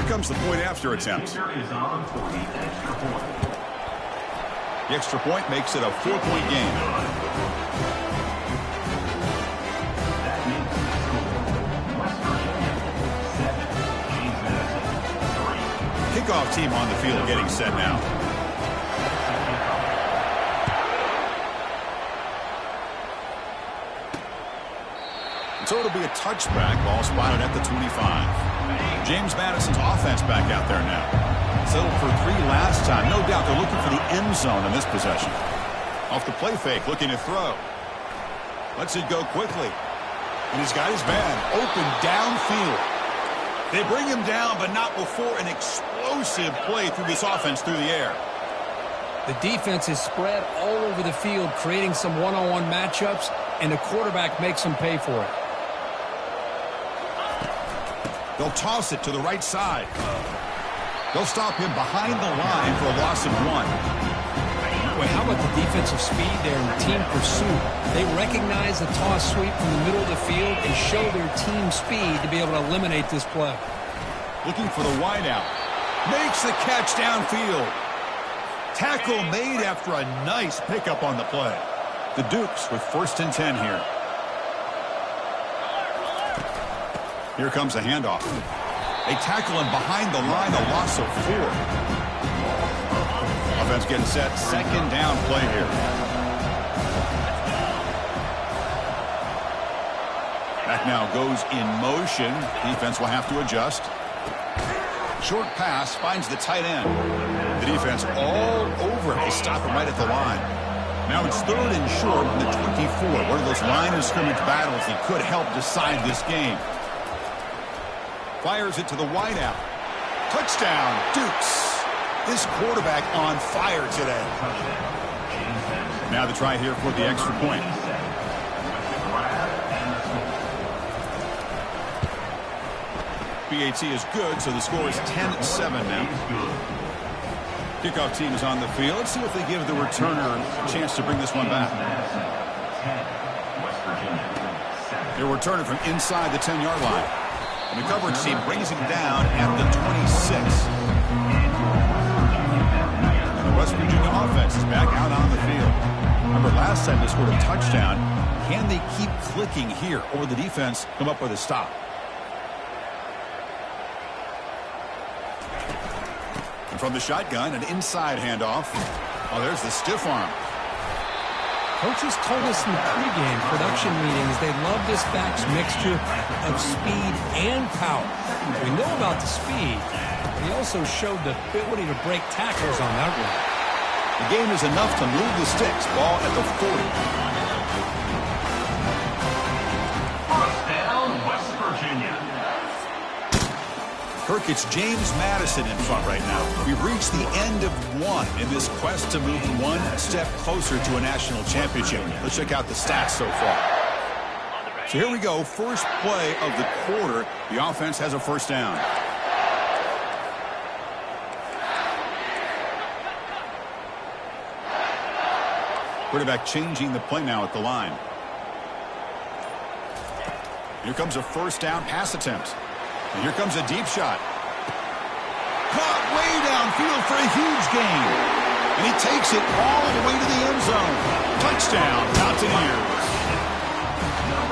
S1: comes the point after attempt.
S4: Kicker is on for the extra point.
S1: The extra point makes it a 4-point game.
S4: That makes the score West Virginia 7, James Madison 3.
S1: Kickoff team on the field getting set now. So it'll be a touchback. Ball spotted at the 25. James Madison's offense back out there now. Settled for 3 last time. No doubt they're looking for the end zone in this possession. Off the play fake, looking to throw. Lets it go quickly. And he's got his man open downfield. They bring him down, but not before an explosive play through this offense through the air.
S2: The defense is spread all over the field, creating some one-on-one matchups, and the quarterback makes them pay for it.
S1: They'll toss it to the right side. They'll stop him behind the line for a loss of 1.
S2: Boy, how about the defensive speed there in the team pursuit? They recognize the toss sweep from the middle of the field and show their team speed to be able to eliminate this play.
S1: Looking for the wideout. Makes the catch downfield. Tackle made after a nice pickup on the play. The Dukes with 1st and 10 here. Here comes a handoff. They tackle him behind the line, a loss of 4. Offense getting set, 2nd down play here. Back now goes in motion. Defense will have to adjust. Short pass finds the tight end. The defense all over it. They stop him right at the line. Now it's 3rd and short on the 24. One of those line of scrimmage battles that could help decide this game. Fires it to the wideout. Touchdown, Dukes. This quarterback on fire today. Now the try here for the extra point. BAT is good, so the score is 10-7 now. Kickoff team is on the field. Let's see if they give the returner a chance to bring this one back. They're returning from inside the 10-yard line. And the coverage team brings him down at the 26. And the West Virginia offense is back out on the field. Remember, last time they scored a touchdown. Can they keep clicking here, or the defense come up with a stop? And from the shotgun, an inside handoff. Oh, there's the stiff arm.
S2: Coaches told us in the pregame production meetings they love this back's mixture of speed and power. We know about the speed, but he also showed the ability to break tackles on that one.
S1: The game is enough to move the sticks. Ball at the 40.
S4: First down, West Virginia.
S1: Kirk, it's James Madison in front right now. We've reached the end of 1 in this quest to move 1 step closer to a national championship. Let's check out the stats so far. So here we go. First play of the quarter. The offense has a 1st down. Quarterback changing the play now at the line. Here comes a 1st down pass attempt. And here comes a deep shot. Caught way downfield for a huge gain. And he takes it all the way to the end zone. Touchdown, Mountaineers.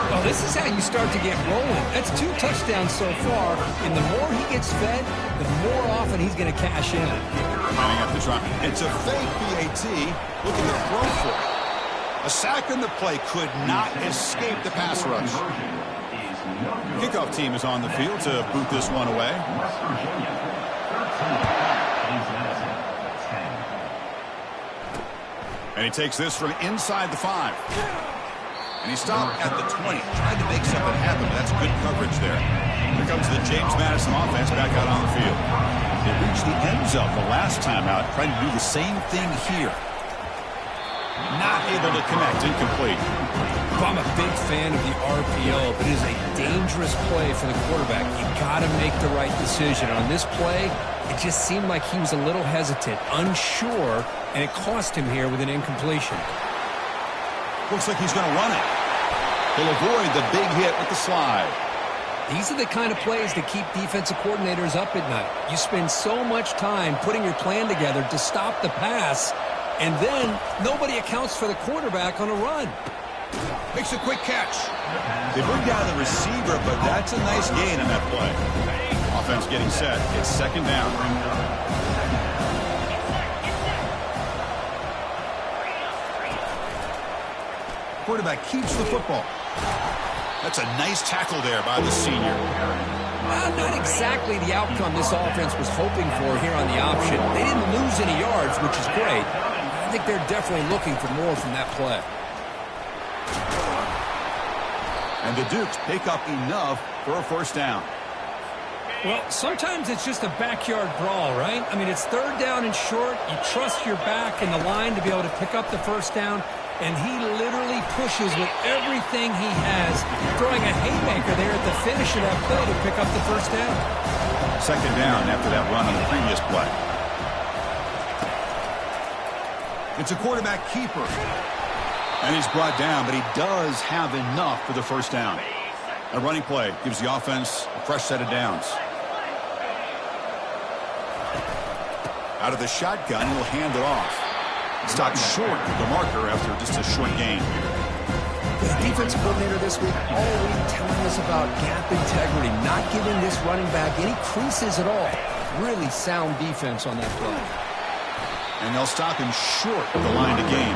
S2: Well, this is how you start to get rolling. That's 2 touchdowns so far. And the more he gets fed, the more often he's going to cash in.
S1: Coming up the try. It's a fake BAT. Looking to throw for it. A sack in the play could not escape the pass rush. Kickoff team is on the field to boot this one away.
S4: West Virginia 13, James Madison 10.
S1: And he takes this from inside the 5. And he stopped at the 20. Tried to make something happen, but that's good coverage there. Here comes the James Madison offense back out on the field. They reached the end zone the last time out, trying to do the same thing here. Not able to connect, incomplete.
S2: I'm a big fan of the RPO, but it is a dangerous play for the quarterback. You've got to make the right decision. On this play, it just seemed like he was a little hesitant, unsure, and it cost him here with an incompletion.
S1: Looks like he's going to run it. He'll avoid the big hit with the slide.
S2: These are the kind of plays that keep defensive coordinators up at night. You spend so much time putting your plan together to stop the pass, and then nobody accounts for the quarterback on a run.
S1: Makes a quick catch. They bring down the receiver, but that's a nice gain on that play. Offense getting set. It's second down. Quarterback keeps the football. That's a nice tackle there by the senior.
S2: Not exactly the outcome this offense was hoping for here on the option. They didn't lose any yards, which is great. I think they're definitely looking for more from that play.
S1: And the Dukes pick up enough for a first down.
S2: Well, sometimes it's just a backyard brawl, right? I mean, it's third down and short. You trust your back in the line to be able to pick up the first down. And he literally pushes with everything he has, throwing a haymaker there at the finish of that play to pick up the first down.
S1: Second down after that run on the previous play. It's a quarterback keeper. And he's brought down, but he does have enough for the first down. A running play gives the offense a fresh set of downs. Out of the shotgun, he'll hand it off. Stopped short of the marker after just a short gain.
S2: The defensive coordinator this week already telling us about gap integrity, not giving this running back any creases at all. Really sound defense on that play.
S1: And they'll stop him short of the line to gain.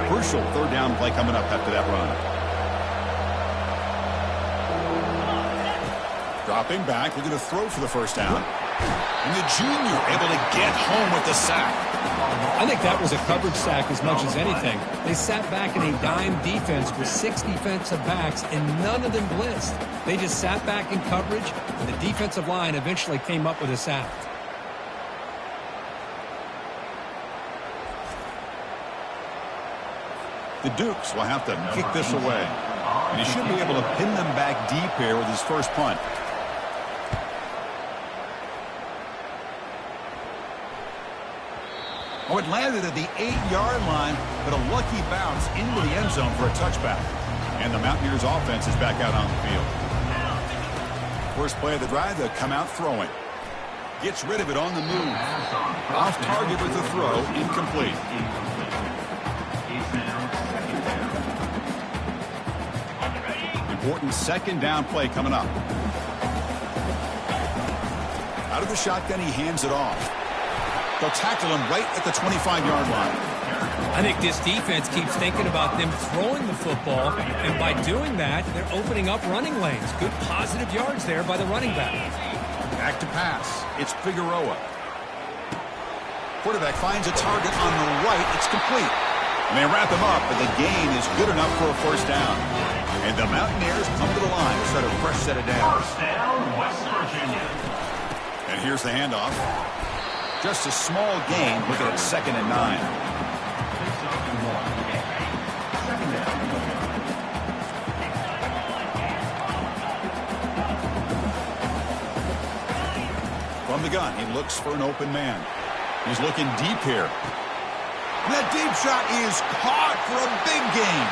S1: Crucial third down play coming up after that run. Dropping back, looking to throw for the first down. And the junior able to get home with the sack.
S2: I think that was a coverage sack as much as anything. They sat back in a dime defense with 6 defensive backs, and none of them blitzed. They just sat back in coverage, and the defensive line eventually came up with a sack.
S1: The Dukes will have to kick this away. And he should be able to pin them back deep here with his first punt. Oh, it landed at the 8-yard line, but a lucky bounce into the end zone for a touchback. And the Mountaineers offense is back out on the field. First play of the drive, they'll come out throwing. Gets rid of it on the move. Off target with the throw, incomplete. Important second down play coming up. Out of the shotgun, he hands it off. They'll tackle him right at the 25-yard line.
S2: I think this defense keeps thinking about them throwing the football, and by doing that, they're opening up running lanes. Good positive yards there by the running back.
S1: Back to pass. It's Figueroa. Quarterback finds a target on the right. It's complete. And they wrap him up, but the gain is good enough for a first down. And the Mountaineers come to the line to start a fresh set of downs.
S4: First down, West Virginia.
S1: And here's the handoff. Just a small gain. Looking at 2nd and 9. From the gun, he looks for an open man. He's looking deep here. And that deep shot is caught for a big gain.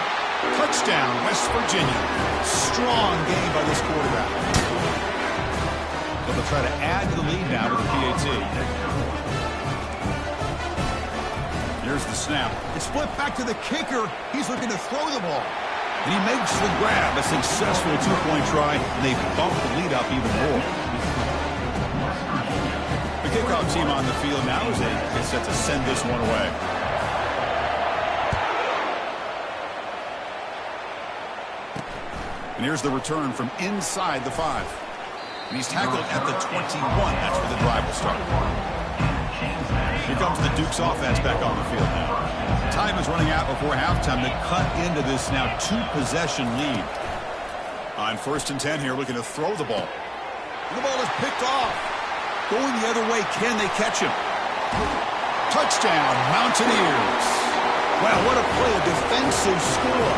S1: Touchdown, West Virginia. Strong game by this quarterback. They'll try to add to the lead now with the PAT. Here's the snap. It's flipped back to the kicker. He's looking to throw the ball. And he makes the grab. A successful 2-point try. And they bump the lead up even more. The kickoff team on the field now as they get set to send this one away. And here's the return from inside the 5. And he's tackled at the 21. That's where the drive will start. Here comes the Dukes offense back on the field now. Time is running out before halftime to cut into this now 2-possession lead. On 1st and 10 here, looking to throw the ball. And the ball is picked off. Going the other way, can they catch him? Touchdown, Mountaineers. Wow, what a play, a defensive score.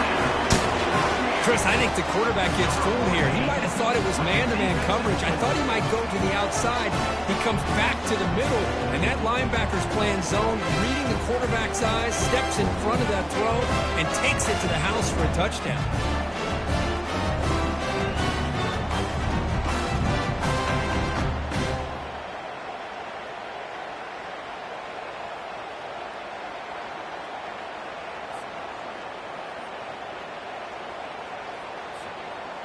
S2: Chris, I think the quarterback gets fooled here. He might have thought it was man-to-man coverage. I thought he might go to the outside. He comes back to the middle, and that linebacker's playing zone, reading the quarterback's eyes, steps in front of that throw, and takes it to the house for a touchdown.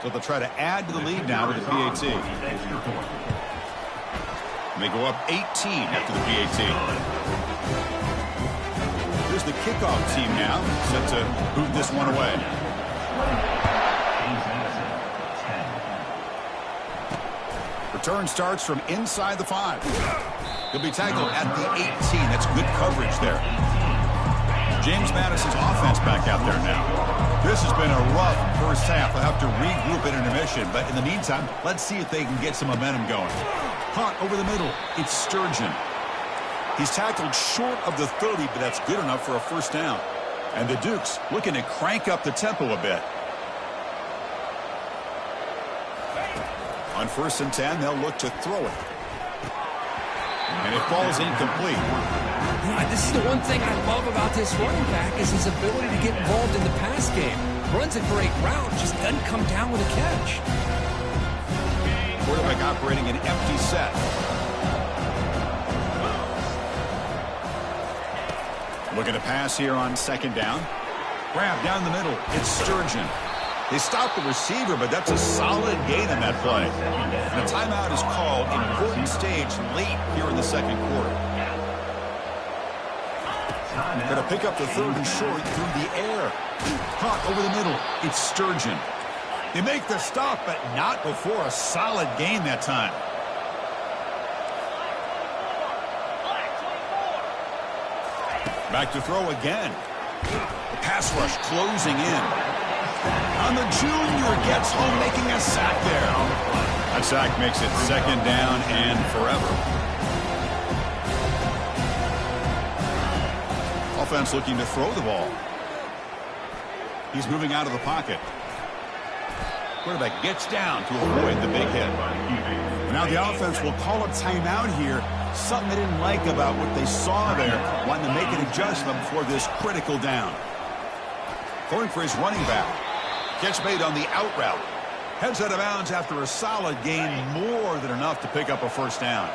S1: So they'll try to add to the lead now with the PAT. They go up 18 after the PAT. Here's the kickoff team now, set to boot this one away. Return starts from inside the 5. He'll be tackled at the 18. That's good coverage there. James Madison's offense back out there now. This has been a rough first half. They'll have to regroup at intermission, but in the meantime, let's see if they can get some momentum going. Caught over the middle. It's Sturgeon. He's tackled short of the 30, but that's good enough for a first down. And the Dukes looking to crank up the tempo a bit. On 1st and 10, they'll look to throw it. And it falls incomplete.
S2: This is the one thing I love about this running back is his ability to get involved in the pass game. Runs a great route, just doesn't come down with a catch.
S1: Quarterback operating an empty set. Looking to pass here on 2nd down. Grab down the middle. It's Sturgeon. They stop the receiver, but that's a solid gain in that play. And a timeout is called. Important stage late here in the 2nd quarter. Going to pick up the 3rd and short through the air. Caught over the middle. It's Sturgeon. They make the stop, but not before a solid gain that time. Back to throw again. The pass rush closing in. On the junior, gets home, making a sack there. That sack makes it 2nd down and forever. Offense looking to throw the ball. He's moving out of the pocket. Quarterback gets down to avoid the big hit. Now the offense will call a timeout here. Something they didn't like about what they saw there. Wanting to make an adjustment before this critical down. Going for his running back. Catch made on the out route. Heads out of bounds after a solid gain. More than enough to pick up a first down.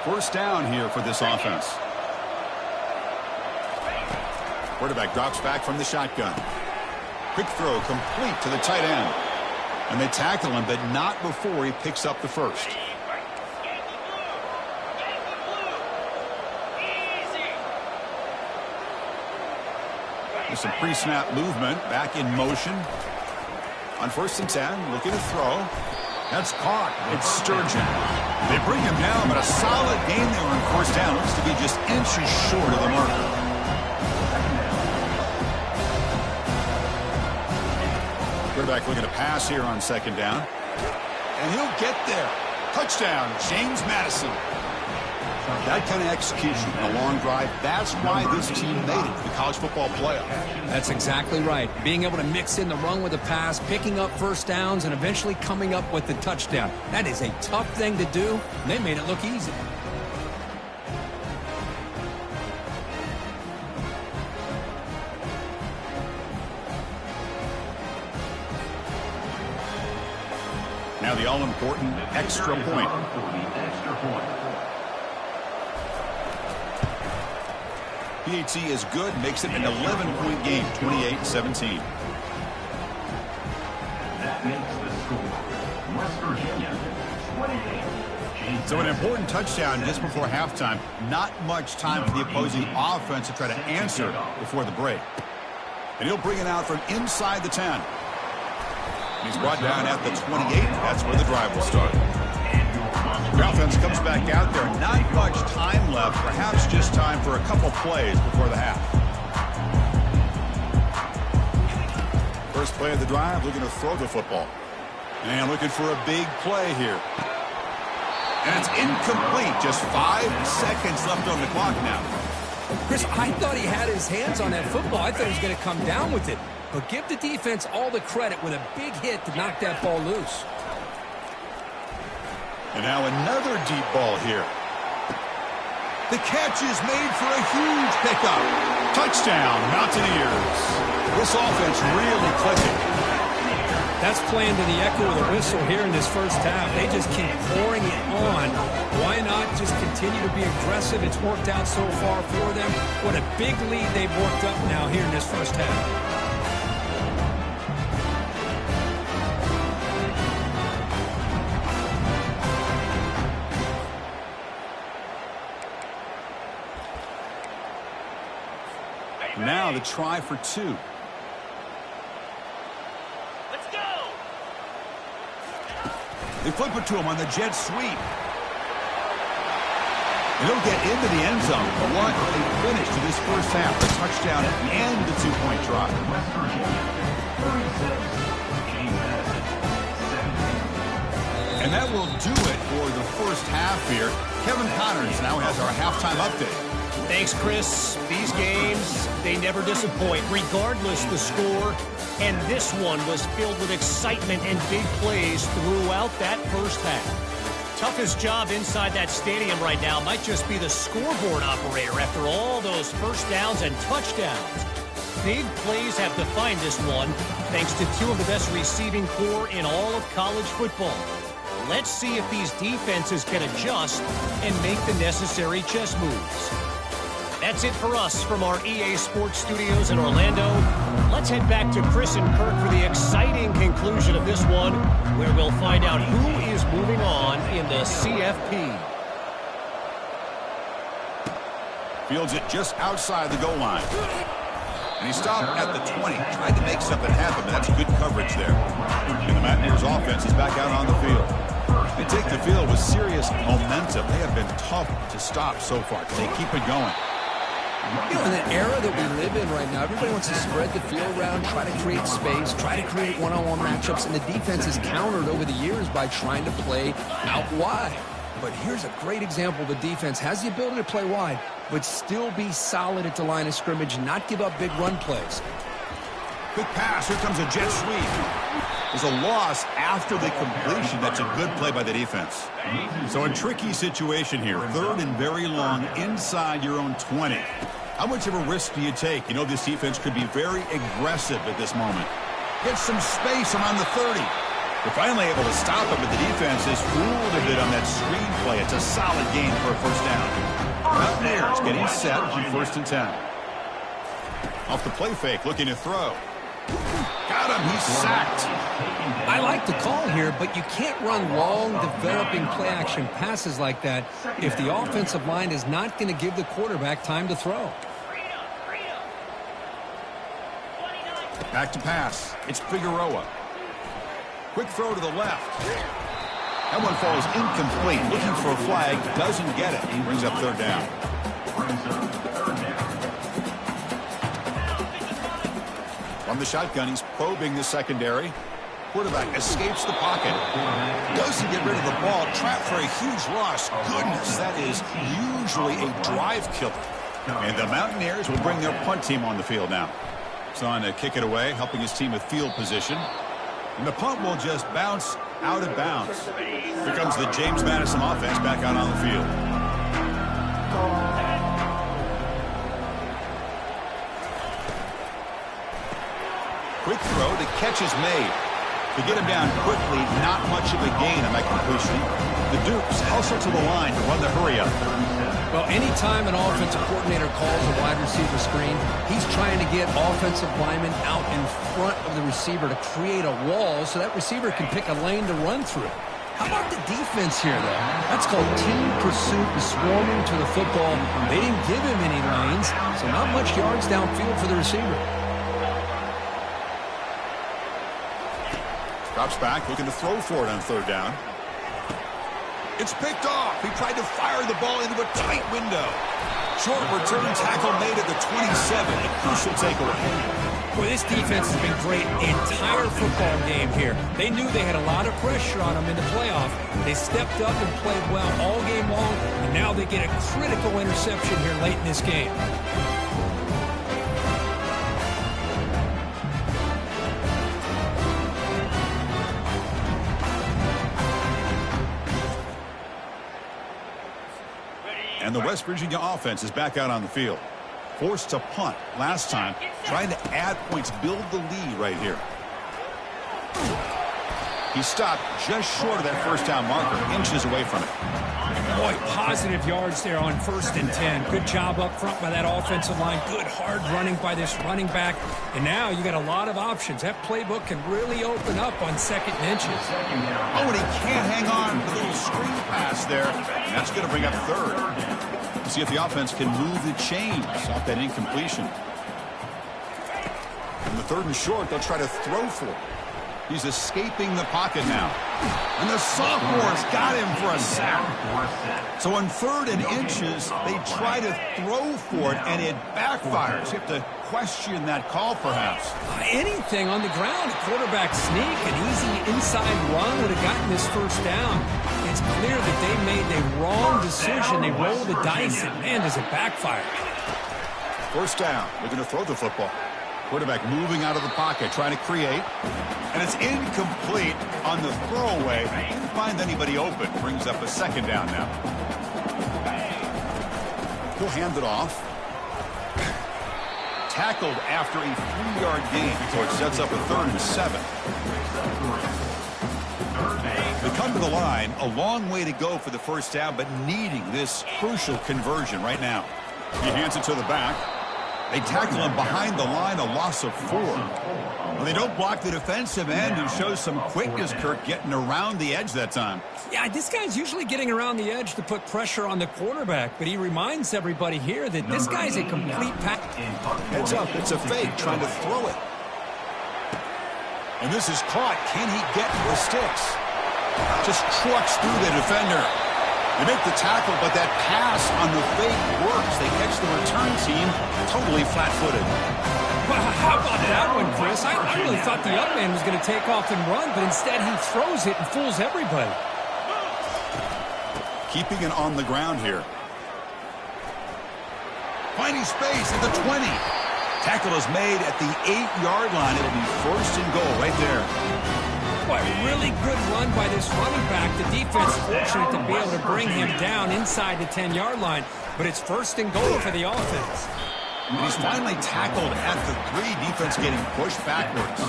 S1: First down here for this offense. Quarterback drops back from the shotgun. Quick throw complete to the tight end. And they tackle him, but not before he picks up the first. There's some pre-snap movement. Back in motion. On 1st and 10, looking to throw. That's caught. It's Sturgeon. They bring him down, but a solid gain there on 1st down. Looks to be just inches short of the marker. Quarterback looking to pass here on 2nd down. And he'll get there. Touchdown, James Madison. That kind of execution in a long drive, that's why this team made it to the college football playoff.
S2: That's exactly right. Being able to mix in the run with the pass, picking up first downs, and eventually coming up with the touchdown. That is a tough thing to do, and they made it look easy.
S1: Now the all-important extra point. PAT is good, makes it an 11-point game, 28-17.
S4: That makes the score West Virginia 28.
S1: So an important touchdown just before halftime. Not much time for the opposing offense to try to answer before the break. And he'll bring it out from inside the 10. He's brought down at the 28. That's where the drive will start. The offense comes back out there. Not much time left. Perhaps just time for a couple plays before the half. First play of the drive, looking to throw the football. And looking for a big play here. And it's incomplete. Just 5 seconds left on the clock now.
S2: Chris, I thought he had his hands on that football. I thought he was going to come down with it. But give the defense all the credit with a big hit to knock that ball loose.
S1: And now another deep ball here. The catch is made for a huge pickup. Touchdown, Mountaineers. This offense really clicking.
S2: That's playing to the echo of the whistle here in this first half. They just keep pouring it on. Why not just continue to be aggressive? It's worked out so far for them. What a big lead they've worked up now here in this first half.
S1: Now the try for 2.
S3: Let's go!
S1: They flip it to him on the jet sweep. They don't get into the end zone. What a finish to this first half. The touchdown and the 2-point try.
S4: West Virginia, 36,
S1: And that will do it for the first half here. Kevin Connors now has our halftime update.
S3: Thanks, Chris. These games, they never disappoint, regardless the score. And this one was filled with excitement and big plays throughout that first half. Toughest job inside that stadium right now might just be the scoreboard operator after all those first downs and touchdowns. Big plays have defined this one, thanks to 2 of the best receiving corps in all of college football. Let's see if these defenses can adjust and make the necessary chess moves. That's it for us from our EA Sports Studios in Orlando. Let's head back to Chris and Kirk for the exciting conclusion of this one, where we'll find out who is moving on in the CFP.
S1: Fields it just outside the goal line. And he stopped at the 20. Tried to make something happen, but that's good coverage there. And the Mountaineers offense is back out on the field. They take the field with serious momentum. They have been tough to stop so far. They keep it going.
S2: You know, in the era that we live in right now, everybody wants to spread the field around, try to create space, try to create one-on-one matchups, and the defense has countered over the years by trying to play out wide. But here's a great example. The defense has the ability to play wide, but still be solid at the line of scrimmage and not give up big run plays.
S1: Quick pass. Here comes a jet sweep. There's a loss after the completion. That's a good play by the defense. So a tricky situation here. 3rd and very long inside your own 20. How much of a risk do you take? You know this defense could be very aggressive at this moment. Get some space around the 30. They're finally able to stop him, but the defense is fooled a bit on that screen play. It's a solid gain for a first down. Mountaineers getting set on 1st and 10. Off the play fake, looking to throw. Got him, he's sacked.
S2: I like the call here, but you can't run long, developing play-action passes like that if the offensive line is not going to give the quarterback time to throw.
S1: Back to pass. It's Figueroa. Quick throw to the left. That one falls incomplete. Looking for a flag. Doesn't get it. He brings up 3rd down. From the shotgun, he's probing the secondary. Quarterback escapes the pocket. Doesn't get rid of the ball. Trapped for a huge loss. Goodness, that is usually a drive killer. And the Mountaineers will bring their punt team on the field now. He's on to kick it away, helping his team with field position. And the punt will just bounce out of bounds. Here comes the James Madison offense back out on the field. Quick throw, the catch is made. To get him down quickly, not much of a gain on that completion. The Dukes hustle to the line to run the hurry up.
S2: Well, anytime an offensive coordinator calls a wide receiver screen, he's trying to get offensive linemen out in front of the receiver to create a wall so that receiver can pick a lane to run through. How about the defense here, though? That's called team pursuit and swarming to the football. They didn't give him any lanes, so not much yards downfield for the receiver.
S1: Drops back, looking to throw for it on 3rd down. It's picked off. He tried to fire the ball into a tight window. Short return tackle made at the 27. A crucial takeaway.
S2: Boy, this defense has been great the entire football game here. They knew they had a lot of pressure on them in the playoff. They stepped up and played well all game long, and now they get a critical interception here late in this game.
S1: And the West Virginia offense is back out on the field. Forced to punt last time, trying to add points, build the lead right here. He stopped just short of that first down marker, inches away from it.
S2: Boy, positive yards there on 1st and 10. Good job up front by that offensive line. Good hard running by this running back. And now you got a lot of options. That playbook can really open up on 2nd and inches.
S1: Oh, and he can't hang on. The little screen pass there. And that's going to bring up 3rd. To see if the offense can move the chains off that incompletion. And the 3rd and short, they'll try to throw for it. He's escaping the pocket now. And the sophomore's got him for a sack. So on 3rd and inches, they try to throw for it, and it backfires. You have to question that call, perhaps.
S2: Anything on the ground. A quarterback sneak, an easy inside run would have gotten this 1st down. It's clear that they made the wrong decision. They rolled the dice, and man, does it backfire.
S1: 1st down. They're going to throw the football. Quarterback moving out of the pocket, trying to create. And it's incomplete on the throwaway. Didn't find anybody open. Brings up a 2nd down now. He'll hand it off. Tackled after a 3-yard gain. So it sets up a 3rd and 7. They come to the line. A long way to go for the 1st down, but needing this crucial conversion right now. He hands it to the back. They tackle him behind the line, a loss of 4. Well, they don't block the defensive end, who shows some quickness, Kirk, getting around the edge that time.
S2: Yeah, this guy's usually getting around the edge to put pressure on the quarterback, but he reminds everybody here that this guy's a complete pack.
S1: Heads up, it's a fake, trying to throw it. And this is caught. Can he get the sticks? Just trucks through the defender. They make the tackle, but that pass on the fake works. They catch the return team totally flat-footed.
S2: Well, how about that one, Chris? I really thought the young man was going to take off and run, but instead he throws it and fools everybody.
S1: Keeping it on the ground here. Finding space at the 20. Tackle is made at the 8-yard line. It'll be 1st and goal right there.
S2: Boy, really good run by this running back. The defense fortunate to be able to bring him down inside the 10-yard line, but it's 1st and goal for the offense.
S1: And he's finally tackled at the 3. Defense getting pushed backwards.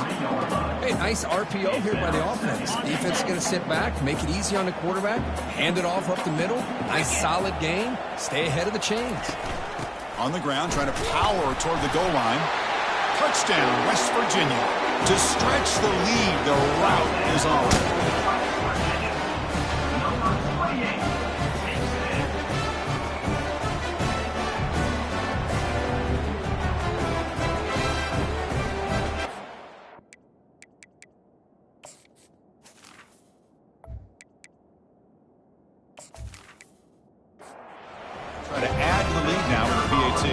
S2: Hey, nice RPO here by the offense. Defense is going to sit back, make it easy on the quarterback, hand it off up the middle. Nice solid game. Stay ahead of the chains.
S1: On the ground, trying to power toward the goal line. Touchdown, West Virginia. To stretch the lead, the route is on. Try to add to the lead now with the PAT.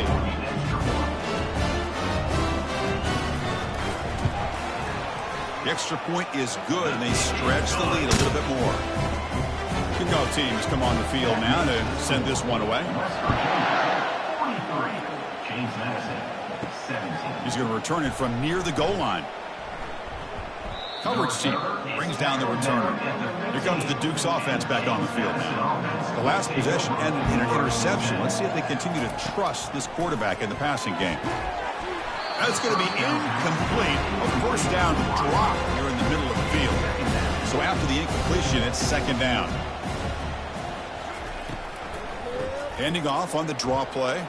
S1: The extra point is good, and they stretch the lead a little bit more. Kickoff teams come on the field now to send this one away. He's going to return it from near the goal line. Coverage team brings down the return. Here comes the Duke's offense back on the field now. The last possession ended in an interception. Let's see if they continue to trust this quarterback in the passing game. That's going to be incomplete. A 1st down drop here in the middle of the field. So after the incompletion, it's 2nd down. Handing off on the draw play.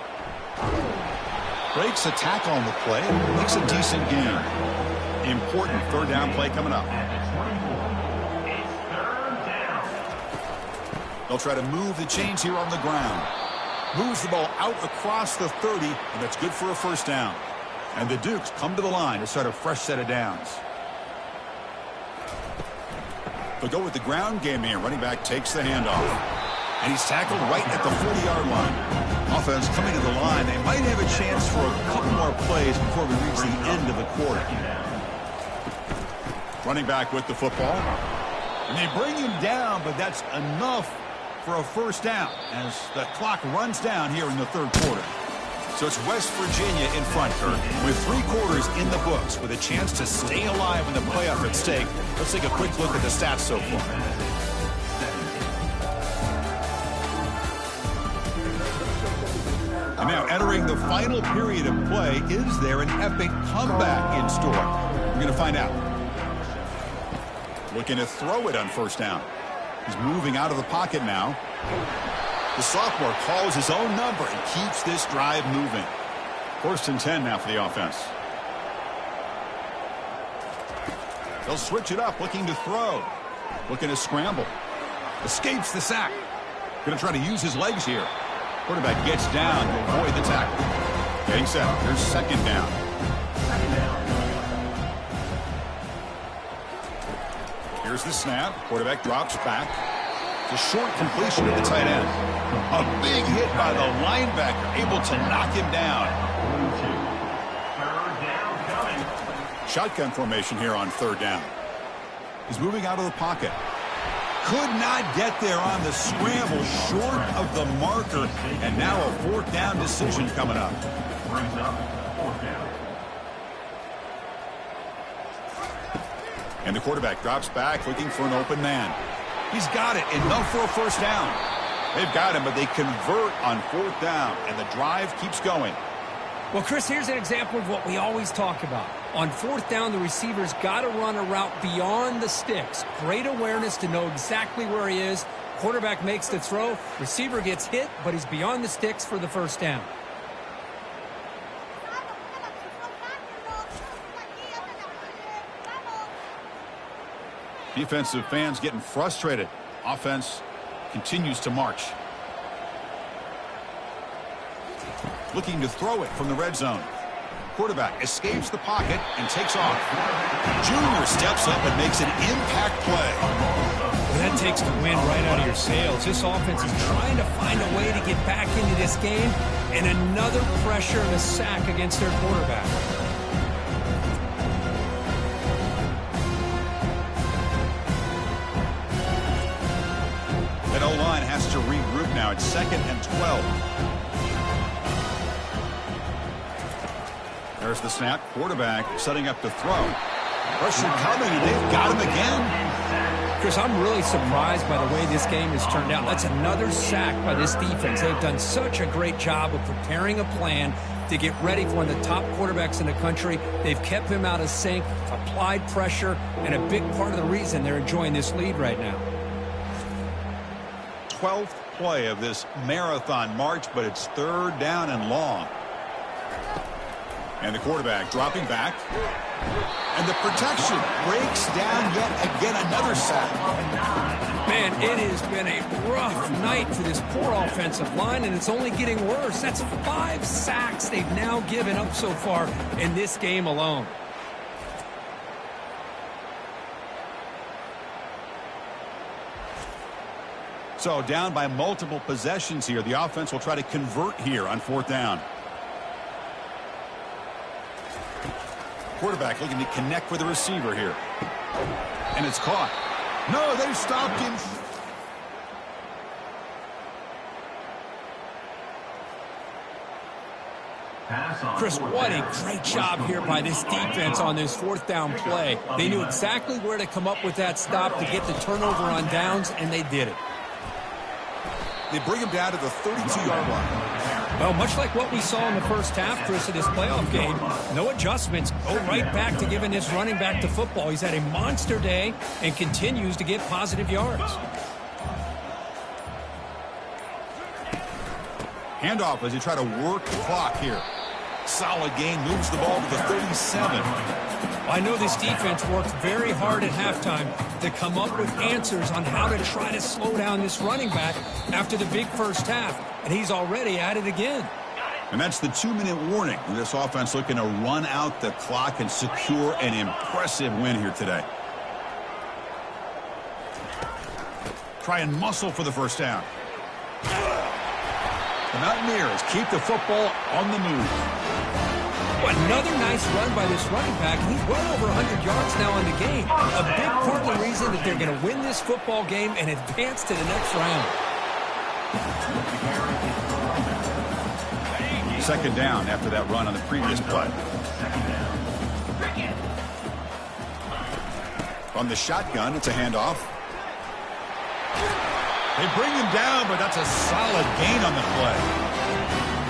S1: Breaks a tackle on the play. Makes a decent gain. Important 3rd down play coming up. They'll try to move the chains here on the ground. Moves the ball out across the 30, and that's good for a 1st down. And the Dukes come to the line to start a fresh set of downs. They'll go with the ground game here. Running back takes the handoff. And he's tackled right at the 40-yard line. Offense coming to the line. They might have a chance for a couple more plays before we reach the end of the quarter. Running back with the football. And they bring him down, but that's enough for a 1st down as the clock runs down here in the 3rd quarter. So it's West Virginia in front, Kirk, with 3 quarters in the books with a chance to stay alive in the playoff at stake. Let's take a quick look at the stats so far. And now entering the final period of play, is there an epic comeback in store? We're going to find out. Looking to throw it on first down. He's moving out of the pocket now. The sophomore calls his own number and keeps this drive moving. 1st and 10 now for the offense. They'll switch it up, looking to throw. Looking to scramble. Escapes the sack. Going to try to use his legs here. Quarterback gets down to avoid the tackle. Getting set. Here's 2nd down. Here's the snap. Quarterback drops back. It's a short completion to the tight end. A big hit by the linebacker, able to knock him down. Shotgun formation here on 3rd down. He's moving out of the pocket. Could not get there on the scramble, short of the marker, and now a 4th down decision coming up. And the quarterback drops back, looking for an open man. He's got it, enough for a 1st down. They've got him, but they convert on 4th down, and the drive keeps going.
S2: Well, Chris, here's an example of what we always talk about. On 4th down, the receiver's got to run a route beyond the sticks. Great awareness to know exactly where he is. Quarterback makes the throw. Receiver gets hit, but he's beyond the sticks for the 1st down.
S1: Defensive fans getting frustrated. Offense continues to march. Looking to throw it from the red zone. Quarterback escapes the pocket and takes off. Junior steps up and makes an impact play.
S2: Well, that takes the wind right out of your sails. This offense is trying to find a way to get back into this game, and another pressure and a sack against their quarterback.
S1: That O-line has to regroup now. It's 2nd and 12. There's the snap. Quarterback setting up to throw. Pressure coming, and they've got him again.
S2: Chris, I'm really surprised by the way this game has turned out. That's another sack by this defense. They've done such a great job of preparing a plan to get ready for one of the top quarterbacks in the country. They've kept him out of sync, applied pressure, and a big part of the reason they're enjoying this lead right now.
S1: 12th play of this marathon march, but it's 3rd down and long. And the quarterback dropping back. And the protection breaks down yet again, another sack.
S2: Man, it has been a rough night for this poor offensive line, and it's only getting worse. That's 5 sacks they've now given up so far in this game alone.
S1: So down by multiple possessions here. The offense will try to convert here on 4th down. Quarterback looking to connect with the receiver here. And it's caught. No, they stopped him.
S2: Chris, what a great job here by this defense on this 4th down play. They knew exactly where to come up with that stop to get the turnover on downs, and they did it.
S1: They bring him down to the 32-yard line.
S2: Well, much like what we saw in the first half, Chris, of this playoff game, no adjustments. Go right back to giving this running back to football. He's had a monster day and continues to get positive yards.
S1: Handoff as he try to work the clock here. Solid gain, moves the ball to the 37.
S2: I know this defense worked very hard at halftime to come up with answers on how to try to slow down this running back after the big first half, and he's already at it again.
S1: And that's the 2-minute warning. This offense looking to run out the clock and secure an impressive win here today. Try and muscle for the first down. The Mountaineers keep the football on the move.
S2: Another nice run by this running back. He's well over 100 yards now in the game. A big part of the reason that they're going to win this football game and advance to the next round.
S1: 2nd down after that run on the previous play. From the shotgun, it's a handoff. They bring him down, but that's a solid gain on the play.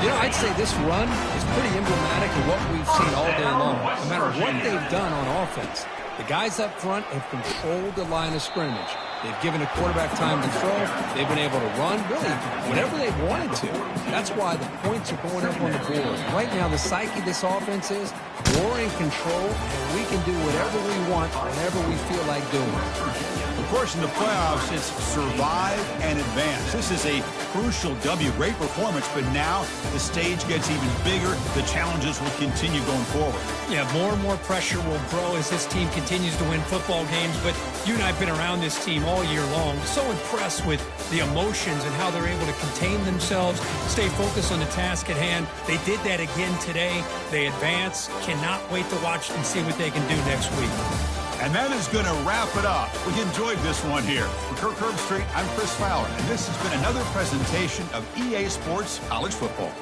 S2: I'd say this run is pretty emblematic of what we've seen all day long. No matter what they've done on offense, the guys up front have controlled the line of scrimmage. They've given a quarterback time to throw. They've been able to run, really, whatever they've wanted to. That's why the points are going up on the board. Right now, the psyche of this offense is we're in control, and we can do whatever we want whenever we feel like doing it.
S1: Of course, in the playoffs, it's survive and advance. This is a crucial W. Great performance, but now the stage gets even bigger. The challenges will continue going forward.
S6: Yeah, more and more pressure will grow as this team continues to win football games, but you and I have been around this team all year long. So impressed with the emotions and how they're able to contain themselves, stay focused on the task at hand. They did that again today. They advance. Cannot wait to watch and see what they can do next week.
S1: And that is going to wrap it up. We enjoyed this one here. For Kirk Herbstreit, I'm Chris Fowler, and this has been another presentation of EA Sports College Football.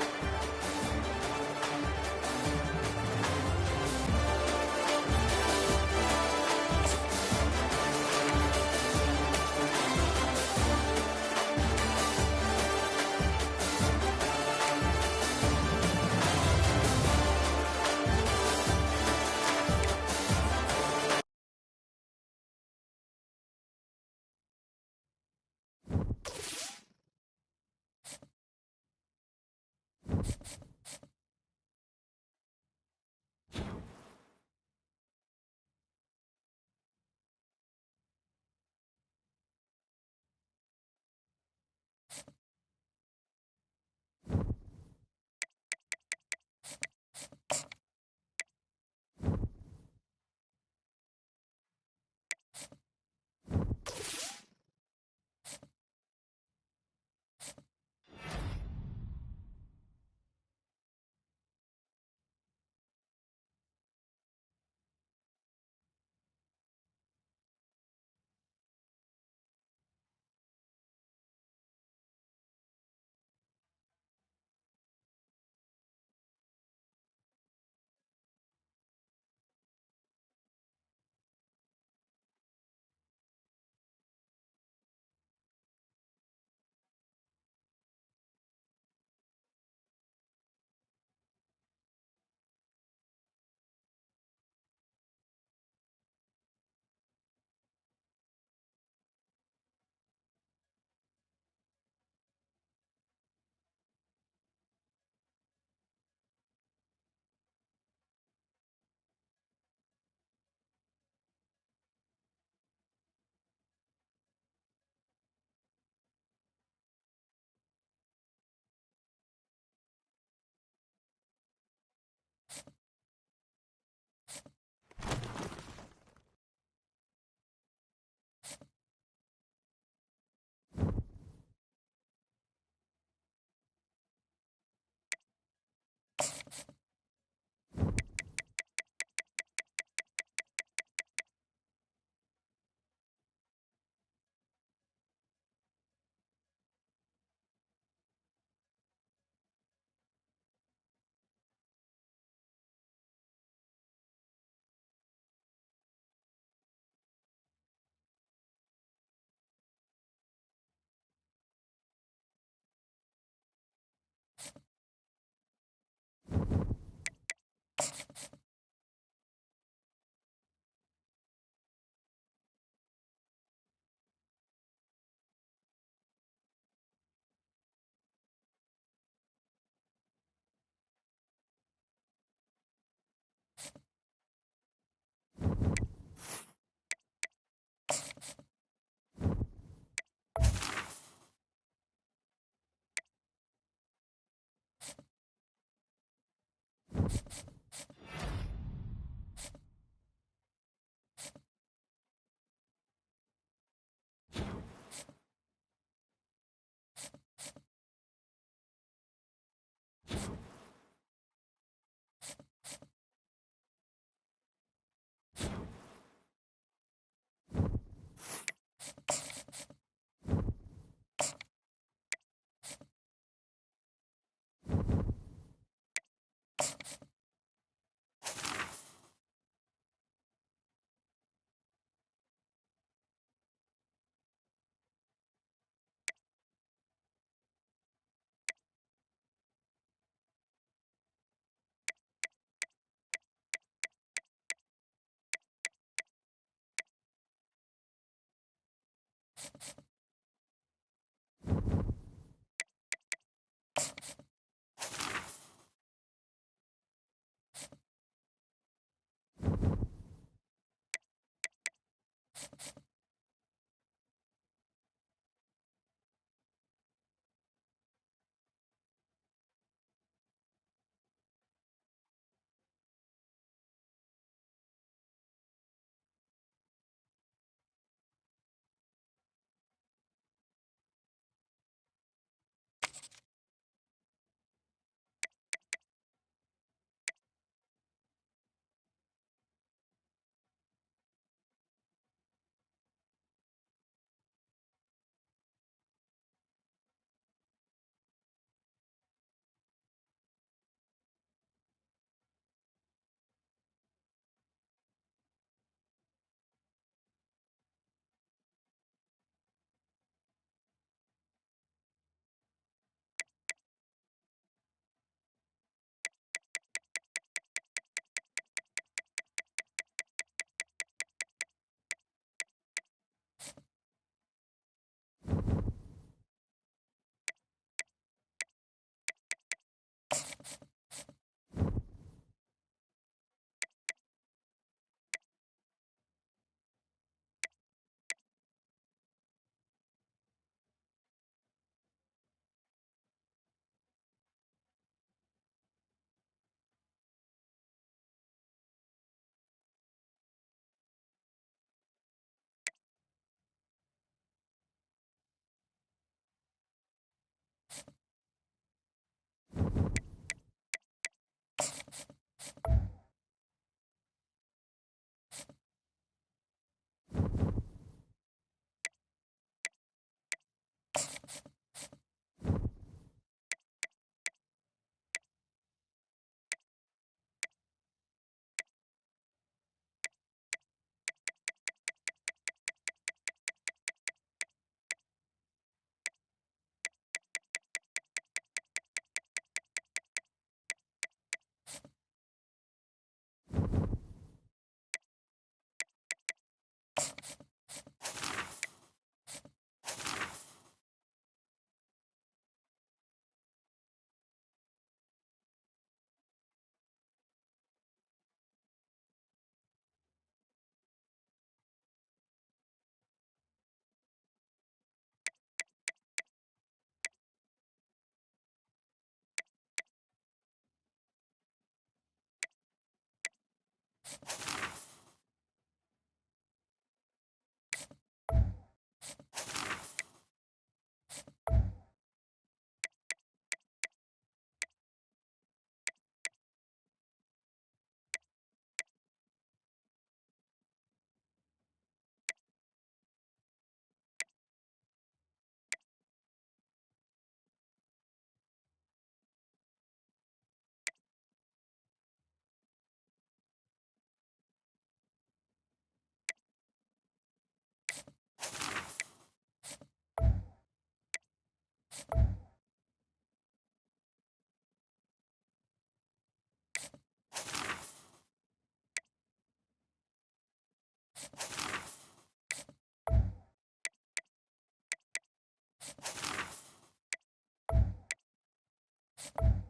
S7: you